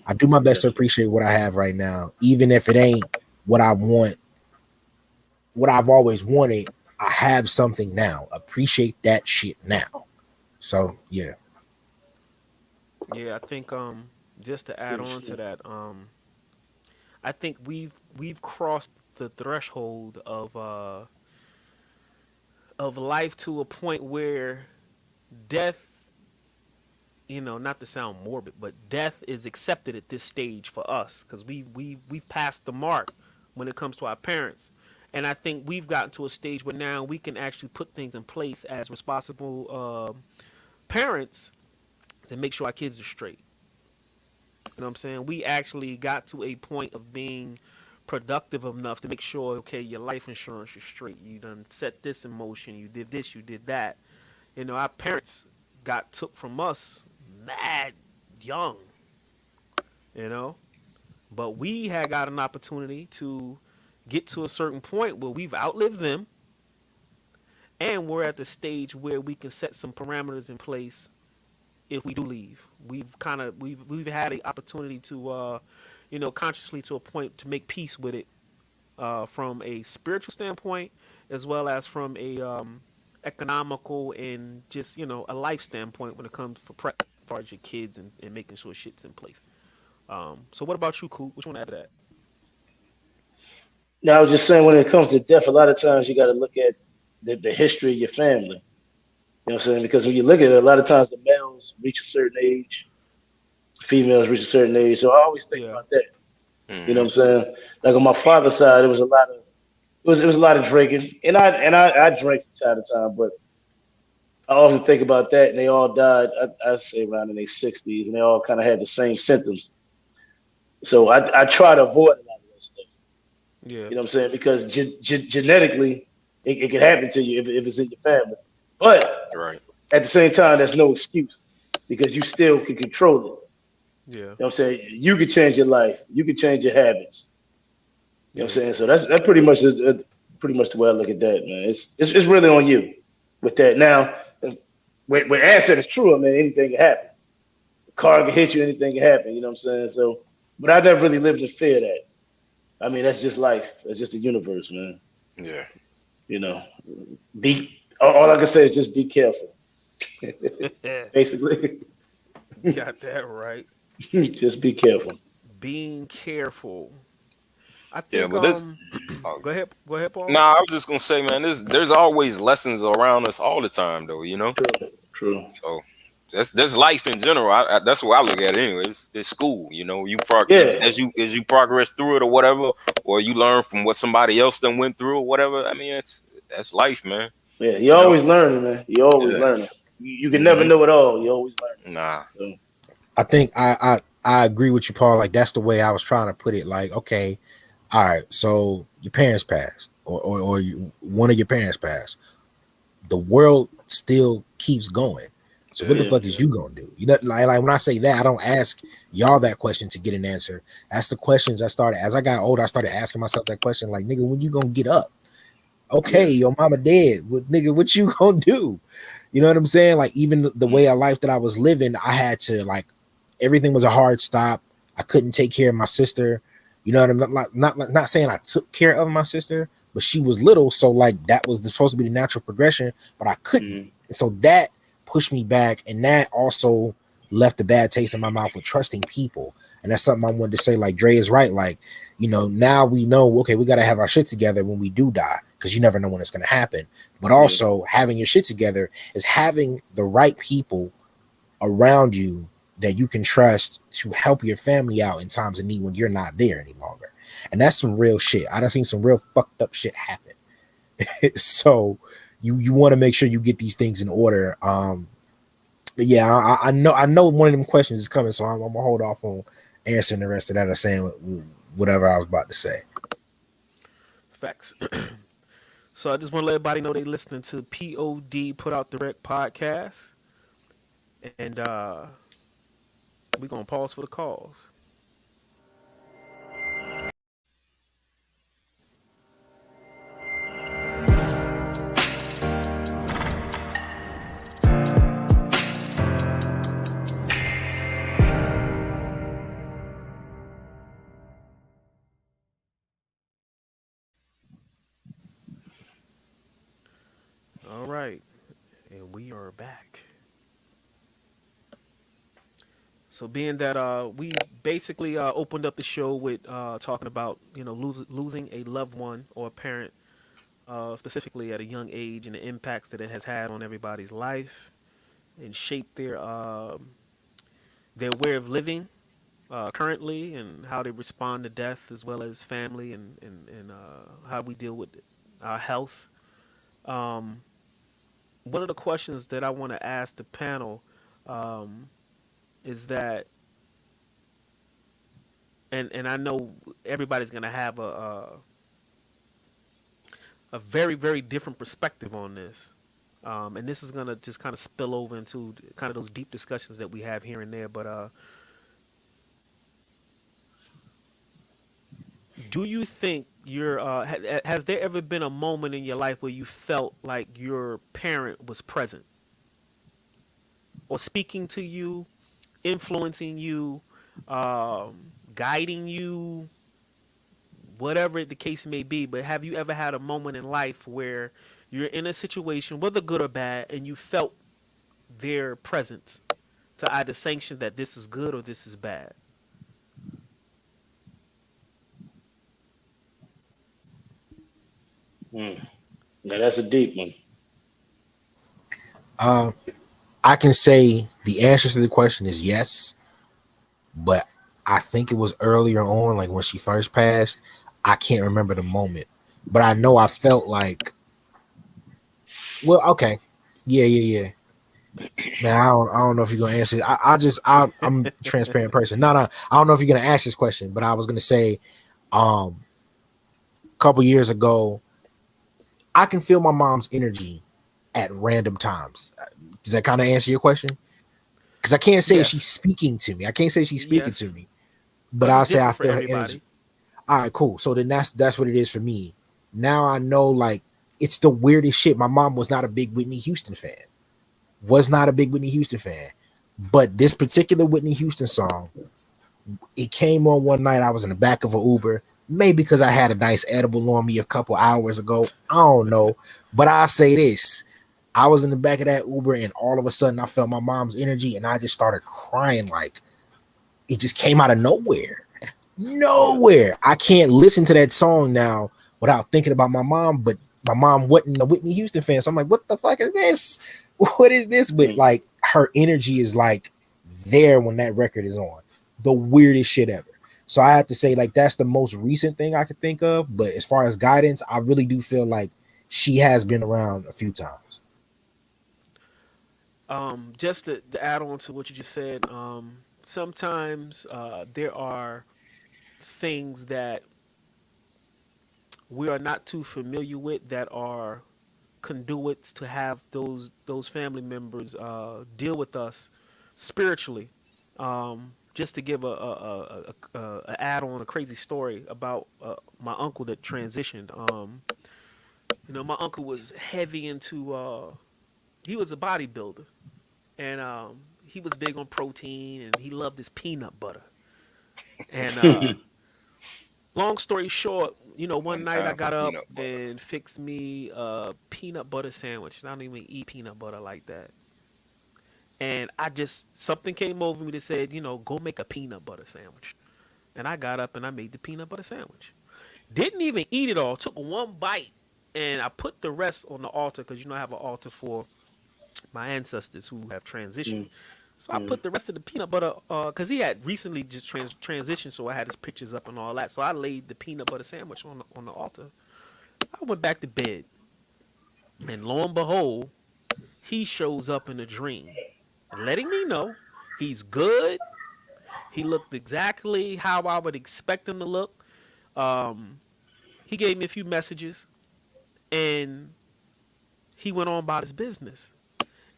I do my best to Yes. appreciate what I have right now, even if it ain't what I want, what I've always wanted. I have something now. Appreciate that shit now. So yeah. Yeah, I think just to add on to that, I think we've crossed the threshold of life to a point where death, you know, not to sound morbid, but death is accepted at this stage for us because we've passed the mark when it comes to our parents, and I think we've gotten to a stage where now we can actually put things in place as responsible parents to make sure our kids are straight. You know what I'm saying? We actually got to a point of being productive enough to make sure, okay, your life insurance is straight. You done set this in motion. You did this. You did that. You know, our parents got took from us mad young, you know. But we had got an opportunity to get to a certain point where we've outlived them, and we're at the stage where we can set some parameters in place if we do leave. We've had an opportunity to, consciously to a point to make peace with it, from a spiritual standpoint as well as from a economical and just a life standpoint when it comes for prep as far as your kids and making sure shit's in place. So what about you, Coop? Which one after that? Now, I was just saying, when it comes to death, a lot of times you got to look at the history of your family. You know what I'm saying? Because when you look at it, a lot of times the males reach a certain age, females reach a certain age. So I always think Yeah. about that. You know Mhm. what I'm saying? Like on my father's side, it was a lot of it was a lot of drinking, and I drank from time to time, but I often think about that, and they all died. I say around in their 60s, and they all kind of had the same symptoms. So I try to avoid a lot of that stuff. Yeah. You know what I'm saying? Because genetically, it can happen to you if it's in your family. But Right. at the same time, that's no excuse because you still can control it. You Yeah. know what I'm saying? You can change your life. You can change your habits. You know what I'm Yeah. saying? So that's pretty much pretty much the way I look at that, man. It's really on you with that. Now, when Ann said it's true, I mean anything can happen. A car can hit you, anything can happen. You know what I'm saying? So, but I never really lived in fear of that. I mean, that's just life. That's just the universe, man. Yeah. You know, be all I can say is just be careful. Basically, Got that right. just be careful. Being careful. I Yeah, think but this. go ahead, Paul. Nah, I was just gonna say, man, there's always lessons around us all the time, though. True, true. So that's life in general. That's what I look at it anyway. It's school. Yeah, As you progress through it or whatever, or you learn from what somebody else done went through or whatever. I mean, that's life, man. yeah. You're You know. always learning, man. You're always Yeah. learning. You can never Hmm. know it all. You're always learning. Nah. So, I think I agree with you, Paul. Like that's the way I was trying to put it. Like, okay, all right, so your parents passed, or one of your parents passed. The world still keeps going. So what the Yeah. yeah, fuck is you gonna do? Like when I say that, I don't ask y'all that question to get an answer. That's the questions I started as I got older. I started asking myself that question, like, nigga, when you gonna get up? Okay, yeah, your mama dead. Nigga, what you gonna do? You know what I'm saying? Like even the way of life that I was living, I had to like everything was a hard stop. I couldn't take care of my sister. You know what I'm not saying I took care of my sister, but she was little, so like that was supposed to be the natural progression, but I couldn't. mhm, And so that pushed me back, and that also left a bad taste in my mouth with trusting people. And that's something I wanted to say. Like Dre is right. Like, now we know, okay, we got to have our shit together when we do die, because you never know when it's going to happen. But yeah, also having your shit together is having the right people around you that you can trust to help your family out in times of need when you're not there any longer. And that's some real shit. I done seen some real fucked up shit happen. So you want to make sure you get these things in order. But yeah, I know one of them questions is coming, so I'm gonna hold off on answering the rest of that or saying whatever I was about to say. Facts. So I just want to let everybody know they listening to POD Put Out Direct podcast, and we gonna pause for the calls. All right, and we are back. So being that we basically opened up the show with talking about losing a loved one or a parent, specifically at a young age, and the impacts that it has had on everybody's life and shaped their way of living currently, and how they respond to death, as well as family, and how we deal with our health. Um, One of the questions that I want to ask the panel um, is that, and I know everybody's gonna have a very very different perspective on this. And this is gonna just kind of spill over into kind of those deep discussions that we have here and there. But do you think has there ever been a moment in your life where you felt like your parent was present or speaking to you, influencing you, guiding you, whatever the case may be? But have you ever had a moment in life where you're in a situation, whether good or bad, and you felt their presence to either sanction that this is good or this is bad? Mm. Yeah, that's a deep one. Uh, I can say the answer to the question is yes, but I think it was earlier on, like when she first passed. I can't remember the moment, but I know I felt like, well, okay, yeah. Man, I don't know if you're gonna answer. I'm a transparent person. No, I don't know if you're gonna ask this question, but I was gonna say, a couple years ago, I can feel my mom's energy at random times. Does that kind of answer your question? Because I can't say she's Yes. speaking to me. I can't say she's speaking to Yes. me, but Because I'll it's say I different for feel her energy. everybody. All right, cool. So then that's what it is for me. Now I know, like, it's the weirdest shit. My mom was not a big Whitney Houston fan. Was not a big Whitney Houston fan. But this particular Whitney Houston song, it came on one night. I was in the back of an Uber, maybe because I had a nice edible on me a couple hours ago. I don't know. But I say this. I was in the back of that Uber, and all of a sudden I felt my mom's energy, and I just started crying. Like, it just came out of nowhere. Yeah. Nowhere. I can't listen to that song now without thinking about my mom, but my mom wasn't a Whitney Houston fan. So I'm like, what the fuck is this? What is this? But Mm. like, her energy is like there when that record is on. The weirdest shit ever. So I have to say, like, that's the most recent thing I could think of. But as far as guidance, I really do feel like she has been around a few times. Just to add on to what you just said, sometimes there are things that we are not too familiar with that are conduits to have those family members deal with us spiritually. Just to give a add on a crazy story about my uncle that transitioned. My uncle was heavy into. He was a bodybuilder, and he was big on protein, and he loved his peanut butter. And long story short, one One night I time for got up peanut butter. and fixed me a peanut butter sandwich. And I don't even eat peanut butter like that. And something came over me that said, go make a peanut butter sandwich. And I got up and I made the peanut butter sandwich. Didn't even eat it all. Took one bite and I put the rest on the altar because I have an altar for my ancestors who have transitioned. Mm. So I Mm. put the rest of the peanut butter because he had recently just transitioned, so I had his pictures up and all that. So I laid the peanut butter sandwich on the altar. I went back to bed, and lo and behold, he shows up in a dream, letting me know he's good. He looked exactly how I would expect him to look. Um, he gave me a few messages, and he went on about his business.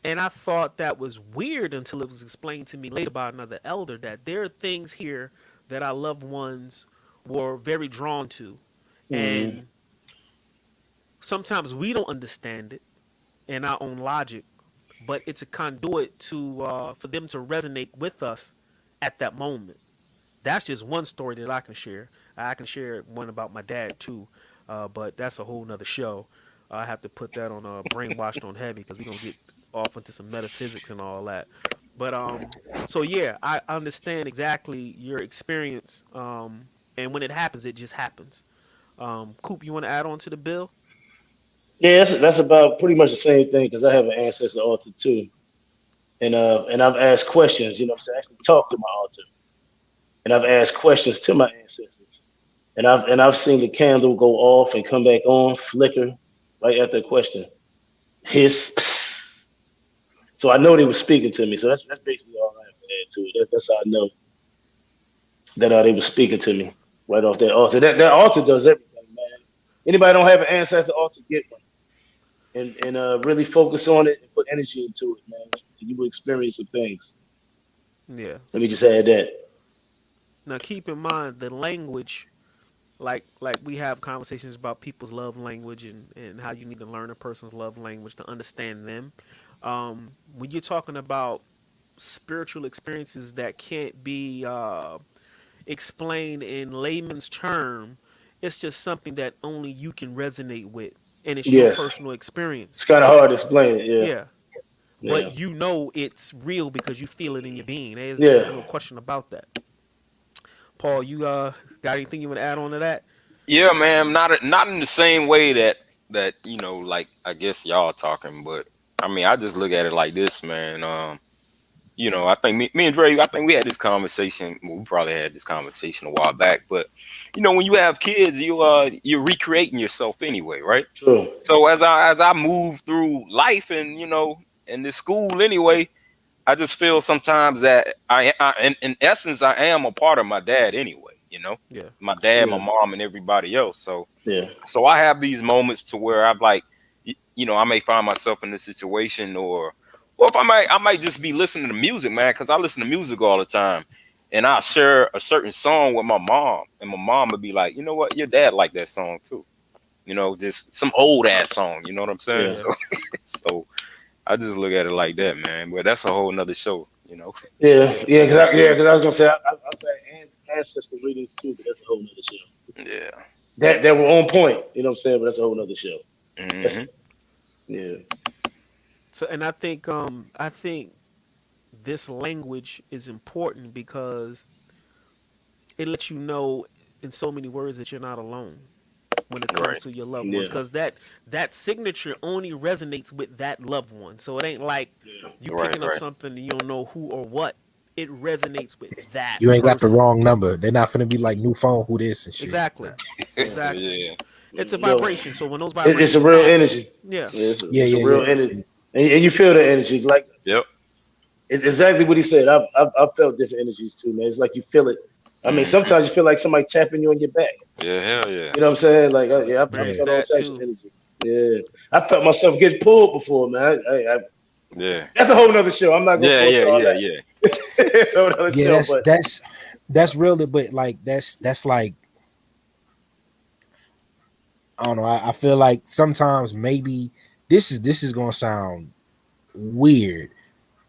And I thought that was weird until it was explained to me later by another elder that there are things here that our loved ones were very drawn to. Mm. And sometimes we don't understand it in our own logic, but it's a conduit for them to resonate with us at that moment. That's just one story that I can share. I can share one about my dad too, but that's a whole nother show. I have to put that on brainwashed on heavy because we're gonna get off into some metaphysics and all that. But so yeah, I understand exactly your experience. And when it happens, it just happens. Coop, you want to add on to the bill? Yeah, that's about pretty much the same thing because I have an ancestor altar too, and I've asked questions. You know, what I'm saying, I actually talked to my altar, and I've asked questions to my ancestors, and I've seen the candle go off and come back on, flicker right after a question, hiss. Psst. So I know they were speaking to me. So that's basically all I have to add to it. That's how I know that they were speaking to me right off that altar. That altar does everything, man. Anybody don't have an ancestor altar, get one. and really focus on it and put energy into it, man. You will experience some things. Yeah. Let me just add that. Now keep in mind the language, like we have conversations about people's love language and how you need to learn a person's love language to understand them. When you're talking about spiritual experiences that can't be explained in layman's term, it's just something that only you can resonate with, and it's your Yes, personal it's experience. kind of hard to explain it. Yeah, Yeah, but yeah, you know it's real because you feel it in your being. There's yeah. no question about that. Paul, you got anything you want to add on to that? Yeah, man, not in the same way that like I guess y'all talking, but I mean, I just look at it like this, man. I think me and Dre, I think we had this conversation. Well, we probably had this conversation a while back, but when you have kids, you're recreating yourself anyway, right? True. So as I move through life and in this school anyway, I just feel sometimes that in essence, I am a part of my dad anyway. Yeah, My dad, my Yeah, mom, and everybody else. So yeah, so I have these moments to where I'm like, I may find myself in this situation, or if I might just be listening to music, man, because I listen to music all the time, and I share a certain song with my mom, and my mom would be like, you know what, your dad liked that song too, just some old ass song, you know what I'm saying? yeah, yeah. So I just look at it like that, man. But that's a whole nother show. Because I was gonna say I've had ancestor readings too, but that's a whole nother show. Yeah. That were on point. You know what I'm saying? But that's a whole nother show. That's Hmm. yeah, So, and I think this language is important because it lets you know in so many words that you're not alone when it comes Right. to your loved ones, yeah, because that signature only resonates with that loved one. So it ain't like yeah, you Right. picking up Right. something and you don't know who or what. It resonates with that You ain't got the person. wrong number. They're not gonna be like new phone, who this and shit. Nah. Exactly. Exactly. Yeah. It's a no, vibration. So when those it's a vibrations real match, energy. yeah. Yeah, Yeah, it's a yeah, real yeah. energy, and you feel the energy. Like Yep. it's exactly what he said. I've felt different energies too, man. It's like you feel it. I mean, Hmm. sometimes you feel like somebody tapping you on your back. Yeah. Hell yeah. You know what I'm saying? Like, I've yeah, I've Yeah. experienced felt all that types of too. energy. Yeah, I felt myself get pulled before, man. Yeah. That's a whole nother show. I'm not gonna Yeah. go into Yeah. all Yeah. that. Yeah. It's a whole nother Yeah, show, that's but that's that's really, but like that's like, I don't know. I feel like sometimes maybe this is gonna sound weird,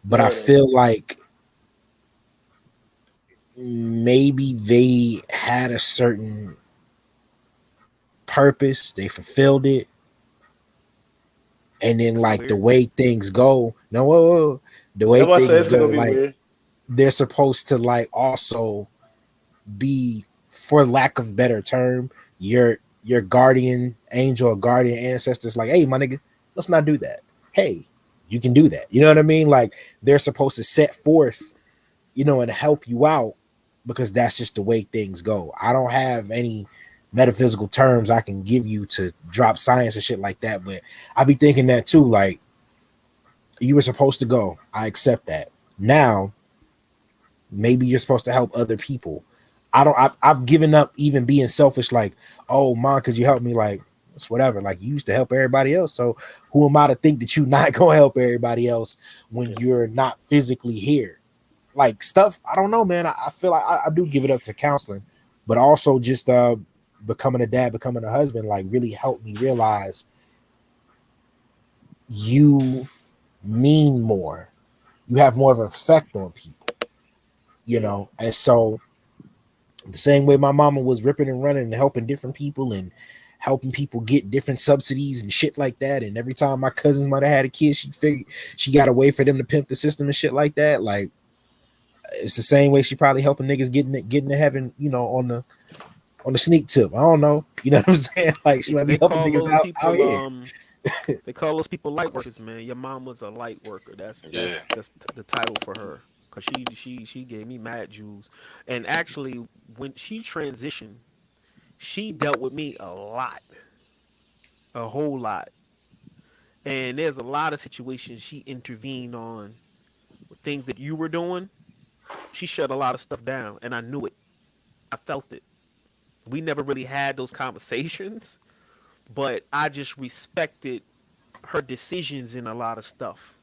but I go ahead. feel like maybe they had a certain purpose, they fulfilled it, and then It's not like the weird. way things go, no, whoa, whoa, the way That's why I said things it's not go, gonna be like weird. they're supposed to like also be, for lack of better term, your guardian angel or guardian ancestors. Like, hey, my nigga, let's not do that. Hey, you can do that. You know what I mean? Like they're supposed to set forth, and help you out because that's just the way things go. I don't have any metaphysical terms I can give you to drop science and shit like that, but I be thinking that too. Like, you were supposed to go. I accept that. Now, maybe you're supposed to help other people. I've given up even being selfish, like, oh mom, could you help me? Like, it's whatever. Like, you used to help everybody else. So who am I to think that you're not gonna help everybody else when Yeah, you're not physically here? Like, stuff, I don't know, man. I feel like I do give it up to counseling, but also just becoming a dad, becoming a husband, like really helped me realize you mean more. You have more of an effect on yeah, people. And so the same way my mama was ripping and running and helping different people and helping people get different subsidies and shit like that. And every time my cousins might have had a kid, she got a way for them to pimp the system and shit like that. Like, it's the same way she probably helping niggas getting to heaven, on the sneak tip. I don't know. You know what I'm saying? Like, she might be They helping call niggas those out people here. they call those people light workers, man. Your mom was a light worker. That's Yeah. that's that's the title for her. Cause she gave me mad Jews, and actually when she transitioned, she dealt with me a whole lot. And there's a lot of situations she intervened on, things that you were doing. She shut a lot of stuff down, and I knew it. I felt it. We never really had those conversations, but I just respected her decisions in a lot of stuff.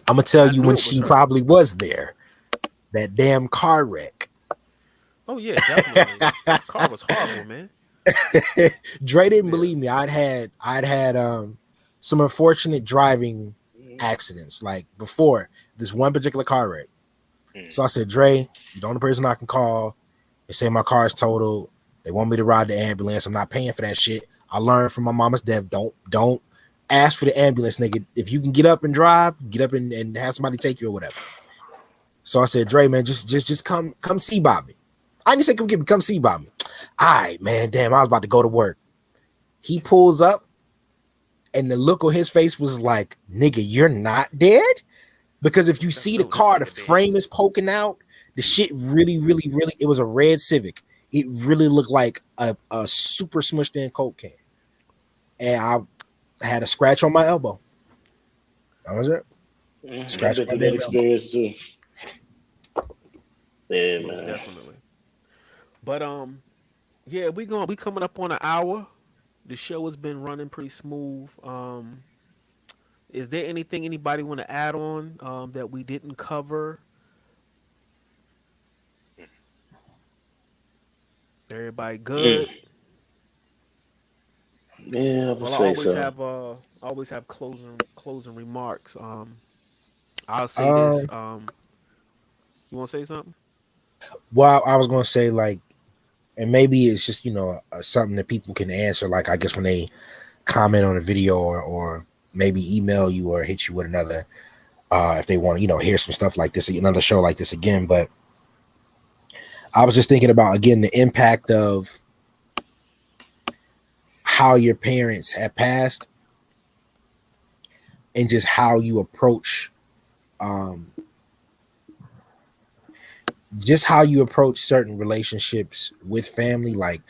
I'm gonna tell I you knew when it was she her. probably was there. That damn car wreck. Oh yeah, definitely. That car was horrible, man. Dre didn't Yeah. believe me. I'd had some unfortunate driving accidents like before this one particular car wreck. So I said, Dre, you're the only person I can call. They say my car is totaled. They want me to ride the ambulance. I'm not paying for that shit. I learned from my mama's death. Don't ask for the ambulance, nigga. If you can get up and drive, get up and have somebody take you or whatever. So I said, Dre, man, just come see by me. I didn't say come see by me. All right, man. Damn, I was about to go to work. He pulls up, and the look on his face was like, nigga, you're not dead? Because if you see the No, this car, the nigga dead. frame is poking out. The shit really, it was a red Civic. It really looked like a super smushed in Coke can. And I had a scratch on my elbow. That was it. I Scratch bet on you my that elbow. experience too. Yeah, Most man. definitely. But yeah, we coming up on an hour. The show has been running pretty smooth. Is there anything anybody want to add on that we didn't cover? Everybody good? Yeah, I would Well, I say so. always have closing remarks. I'll say this. Um, You want to say something? well, I was gonna say like, and maybe it's just something that people can answer. Like I guess when they comment on a video or maybe email you or hit you with another if they want to hear some stuff like this, another show like this again. But I was just thinking about again the impact of how your parents have passed and just how you approach certain relationships with family. Like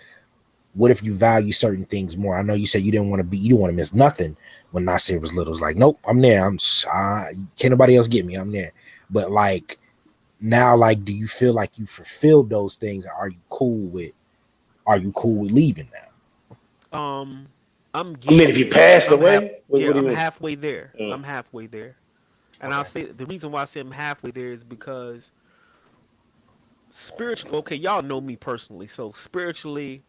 what if you value certain things more? I know you said you didn't want to miss nothing when Nasir was little. It's like, nope, I'm there. Can't nobody else get me. I'm there. But like now, like, do you feel like you fulfilled those things? Are you cool with leaving now? I'm I mean, getting if you there. passed away, what do I'm you mean? halfway there. Yeah. I'm halfway there. And Okay. I'll say the reason why I say I'm halfway there is because spiritually, okay, y'all know me personally, so spiritually,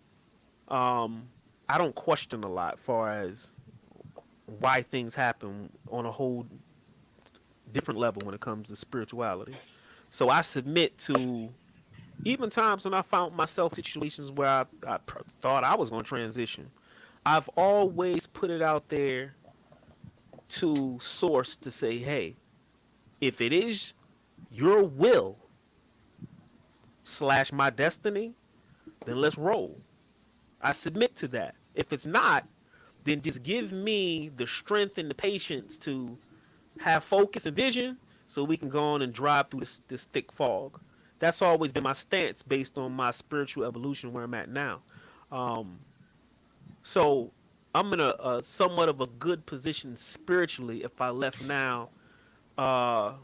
I don't question a lot far as why things happen on a whole different level when it comes to spirituality. So I submit to even times when I found myself in situations where I thought I was going to transition. I've always put it out there to source to say, hey, if it is your will / my destiny, then let's roll. I submit to that. If it's not, then just give me the strength and the patience to have focus and vision so we can go on and drive through this thick fog. That's always been my stance based on my spiritual evolution where I'm at now. Um, so I'm in a somewhat of a good position spiritually if I left now. Uh,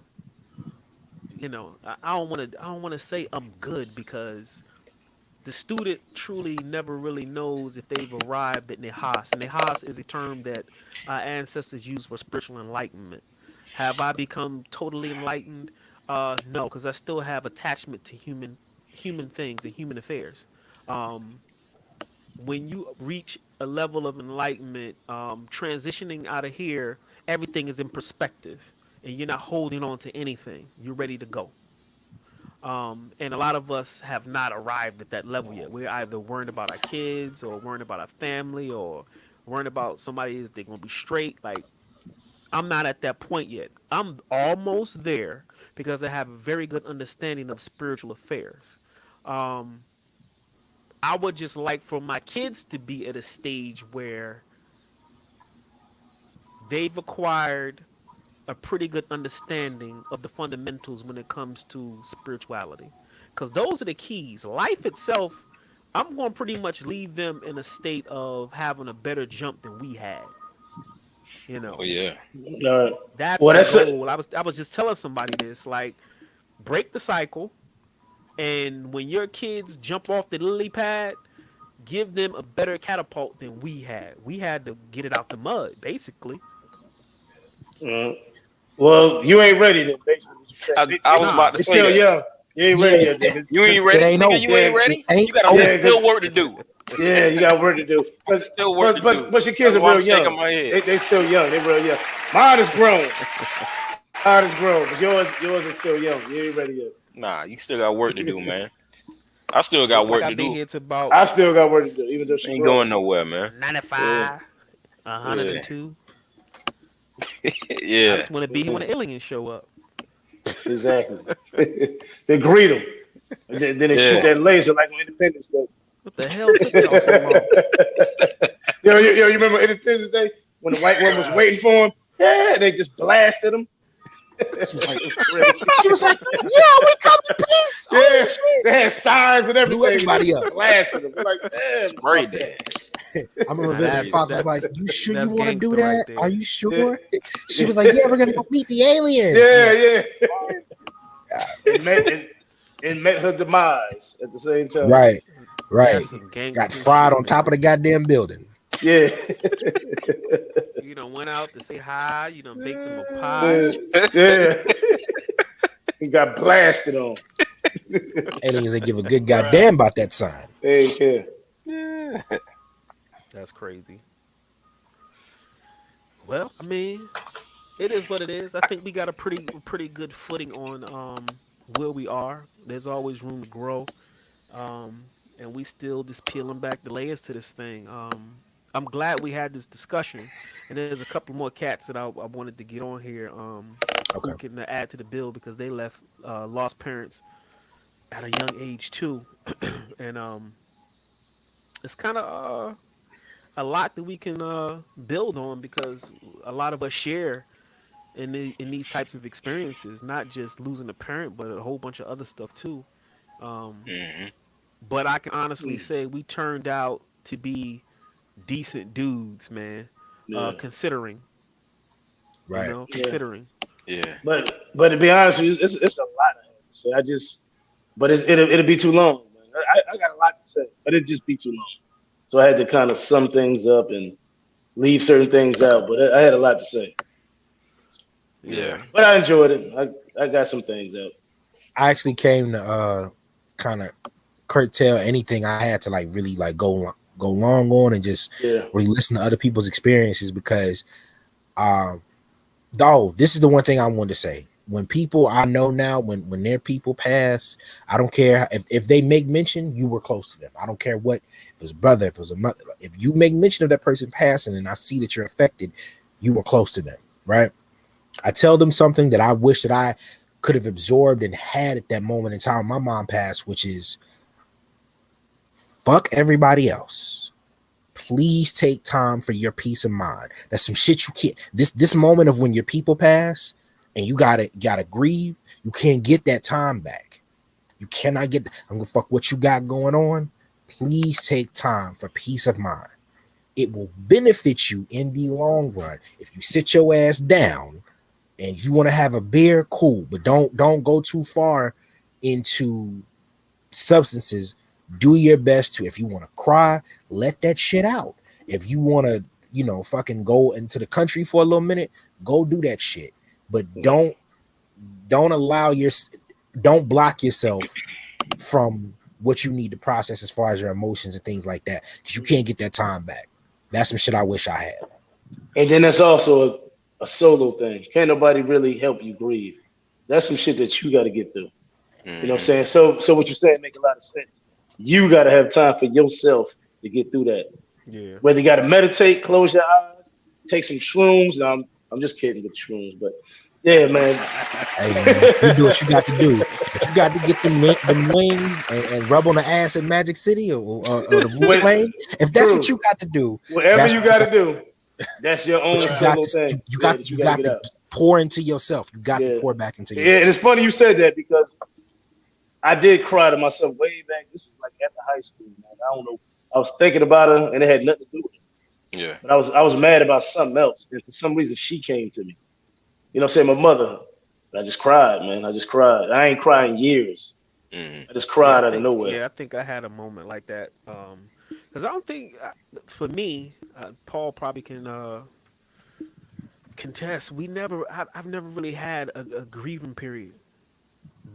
I don't want to say I'm good because the student truly never really knows if they've arrived at Nihas. And Nihas is a term that our ancestors used for spiritual enlightenment. Have I become totally enlightened? No, because I still have attachment to human things and human affairs. Um, when you reach a level of enlightenment, transitioning out of here, everything is in perspective, and you're not holding on to anything. You're ready to go. And a lot of us have not arrived at that level yet. We're either worrying about our kids or worrying about our family or worrying about somebody is they gonna be straight. Like I'm not at that point yet. I'm almost there because I have a very good understanding of spiritual affairs. Um, I would just like for my kids to be at a stage where they've acquired a pretty good understanding of the fundamentals when it comes to spirituality. Because those are the keys. Life itself, I'm going to pretty much leave them in a state of having a better jump than we had. You Oh know, yeah. All right. that's Well, the that's it. goal. I was just telling somebody this, like, break the cycle. And when your kids jump off the lily pad, give them a better catapult than we had. We had to get it out the mud, basically. Mm. Well, you ain't ready then, basically what you saying. I was about to They say still that. young. You ain't ready yet, nigga. You ain't It ready, ain't nigga. over. You ain't Yeah, ready. It You ain't got over. still work to do. Yeah, you got work to do. Still work to do. But your kids That's are why real I'm shaking young. my head. They still young. They real young. Mine is grown. Mine is grown, but yours is still young. You ain't ready Nah, you still got work to do, man. I still got Looks like work to I've been do. here to about I still got work to do, even though she Ain't grown. going nowhere, man. 95, 102. I Yeah. just want to be here when the aliens show up. Exactly. They greet them. Then they shoot Yeah. that laser like on Independence Day. What the hell took y'all so long? Yo, you remember Independence Day when the white woman was waiting for him? Yeah, they just blasted him. She was like, It was crazy. she was like, yeah, we come in peace. Yeah, Oh shit. they had signs and Blew everything. everybody They up. blasted them. We're like, damn, Spray fuck that. I remember Now Vivica that's- Fox was that- like, you sure you that's want to do gangster that? right there. Are you sure? Yeah. She was like, yeah, we're going to go meet the aliens. Yeah, I'm yeah. It met her demise at the same time. like, right. That's some gangster Got fried shit, on top of the man. goddamn building. Yeah. You done went out to say hi. You done baked them a pie. Yeah. He got blasted on. Aliens ain't give a good goddamn about that sign. Hey, yeah. That's crazy. Well, I mean, it is what it is. I think we got a pretty good footing on where we are. There's always room to grow, and we still just peeling back the layers to this thing. I'm glad we had this discussion, and there's a couple more cats that I wanted to get on here Okay. who can add to the bill because they left lost parents at a young age too, and it's kind of a lot that we can build on because a lot of us share in these types of experiences, not just losing a parent, but a whole bunch of other stuff too. Um, Hmm. but I can honestly say we turned out to be decent dudes, man. Yeah. Considering, Right. Yeah. considering. Yeah. But to be honest with you, it's a lot I have to say. But it'll be too long, man. I got a lot to say, but it'd just be too long. So I had to kind of sum things up and leave certain things out. But I had a lot to say. Yeah. But I enjoyed it. I got some things out. I actually came to kind of curtail anything I had to like really like go long on and just Yeah. really listen to other people's experiences because though this is the one thing I wanted to say. When people I know now, when their people pass, I don't care if they make mention, you were close to them. I don't care what if it's brother, if it was a mother. If you make mention of that person passing and I see that you're affected, you were close to them, right? I tell them something that I wish that I could have absorbed and had at that moment in time my mom passed, which is fuck everybody else. Please take time for your peace of mind. That's some shit you can't. This moment of when your people pass and you gotta grieve, you can't get that time back. You cannot get. I'm gonna fuck what you got going on. Please take time for peace of mind. It will benefit you in the long run if you sit your ass down and you want to have a beer, cool, but don't go too far into substances. Do your best to, if you want to cry, let that shit out. If you want to, fucking go into the country for a little minute, go do that shit. But don't block yourself from what you need to process as far as your emotions and things like that, because you can't get that time back. That's some shit I wish I had. And then that's also a solo thing. Can't nobody really help you grieve. That's some shit that you got to get through. You know what I'm saying? So what you're saying make a lot of sense. You got to have time for yourself to get through that. Yeah. Whether you got to meditate, close your eyes, take some shrooms. No, I'm just kidding with the shrooms, but yeah, man. Hey man, you do what you got to do. If you got to get them wings and rub on the ass in Magic City or the Wu Flame, if that's what you got to do, whatever you got to do, that's your own solo thing. You got to pour into yourself. You got to pour back into yourself. Yeah, and it's funny you said that because I did cry to myself way back. This was like after high school, man. I don't know. I was thinking about her, and it had nothing to do with it. Yeah. But I was mad about something else, and for some reason she came to me. You know what I'm saying? My mother. I just cried, man. I just cried. I ain't cried in years. I just cried out of nowhere. Yeah, I think I had a moment like that. Because I don't think, for me, Paul probably can contest. I've never really had a grieving period.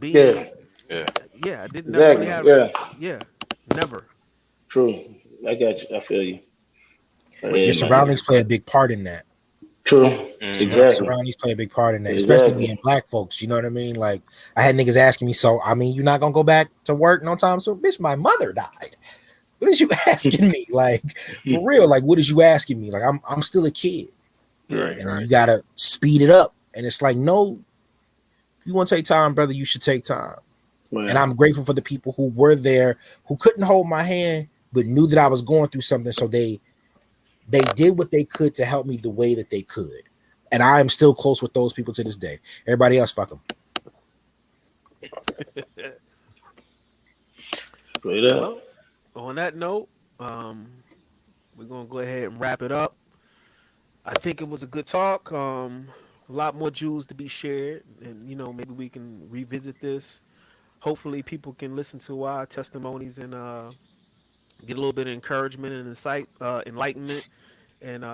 Yeah, Being, Yeah. yeah, I didn't never really exactly. have, Yeah, yeah, never. true. I got you. I feel you. But Your Yeah, you, man. surroundings play a big part in that. True. Hmm. Exactly. Surroundings play a big part in that, especially Exactly. being black folks. You know what I mean? Like I had niggas asking me, so I mean, you're not gonna go back to work no time soon, bitch. My mother died. What is you asking me? Like for real? Like what is you asking me? Like I'm still a kid. Yeah. right, You know, you right. gotta speed it up. And it's like, no, if you want to take time, brother, you should take time. And Man. I'm grateful for the people who were there, who couldn't hold my hand, but knew that I was going through something. So they did what they could to help me the way that they could. And I am still close with those people to this day. Everybody else, fuck them. Straight up. Well, on that note, um, we're gonna go ahead and wrap it up. I think it was a good talk. A lot more jewels to be shared, and maybe we can revisit this. Hopefully, people can listen to our testimonies and get a little bit of encouragement and enlightenment, and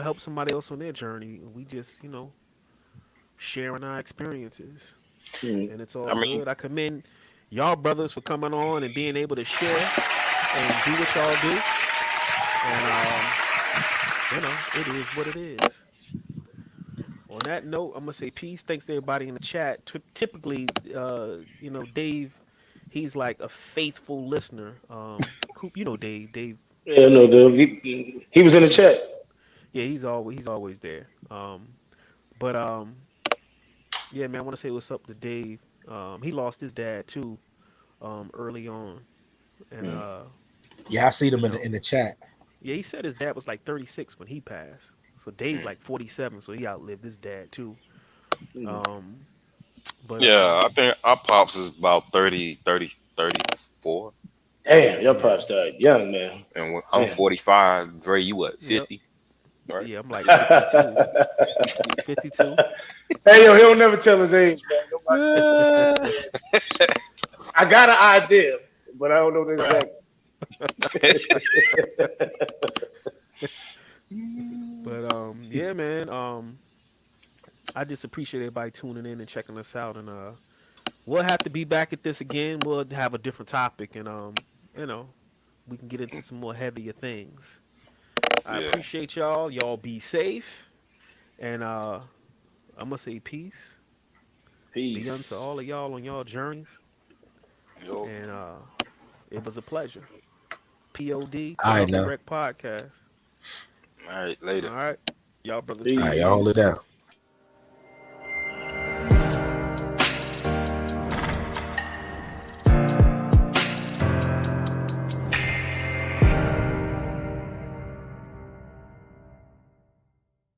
help somebody else on their journey. We just sharing our experiences, Mm. and it's all I mean, good. I commend y'all brothers for coming on and being able to share and do what y'all do, and it is what it is. On that note, I'm gonna say peace. Thanks to everybody in the chat. Typically, Dave, he's like a faithful listener. Coop, Dave. Yeah, no, Dave, dude. He was in the chat. yeah, he's always there. But yeah, man, I want to say what's up to Dave. He lost his dad too, early on, and Mm. Yeah, I see you them know, in the chat. yeah, he said his dad was like 36 when he passed. So Dave like 47, so he outlived his dad too. Mm. Um, but yeah, I think our pops is about 30, 30, 34. Damn, your yeah, pops died young, man. And I'm Damn. 45. Dre, you what, yep. 50? Right? Yeah, I'm like 52. 52. Hey, yo, he don't never tell his age, man. Nobody. I got an idea, but I don't know the exact. But yeah, man. I just appreciate everybody tuning in and checking us out, and we'll have to be back at this again. We'll have a different topic, and you know, we can get into some more heavier things. I Yeah. appreciate y'all. Y'all be safe, and I'm gonna say peace be unto all of Peace. y'all on y'all journeys, Yo. and it was a pleasure. POD, All right Politically now. Correct Podcast. All right, All later. right, y'all brothers, All right, peace. y'all hold it Peace. down.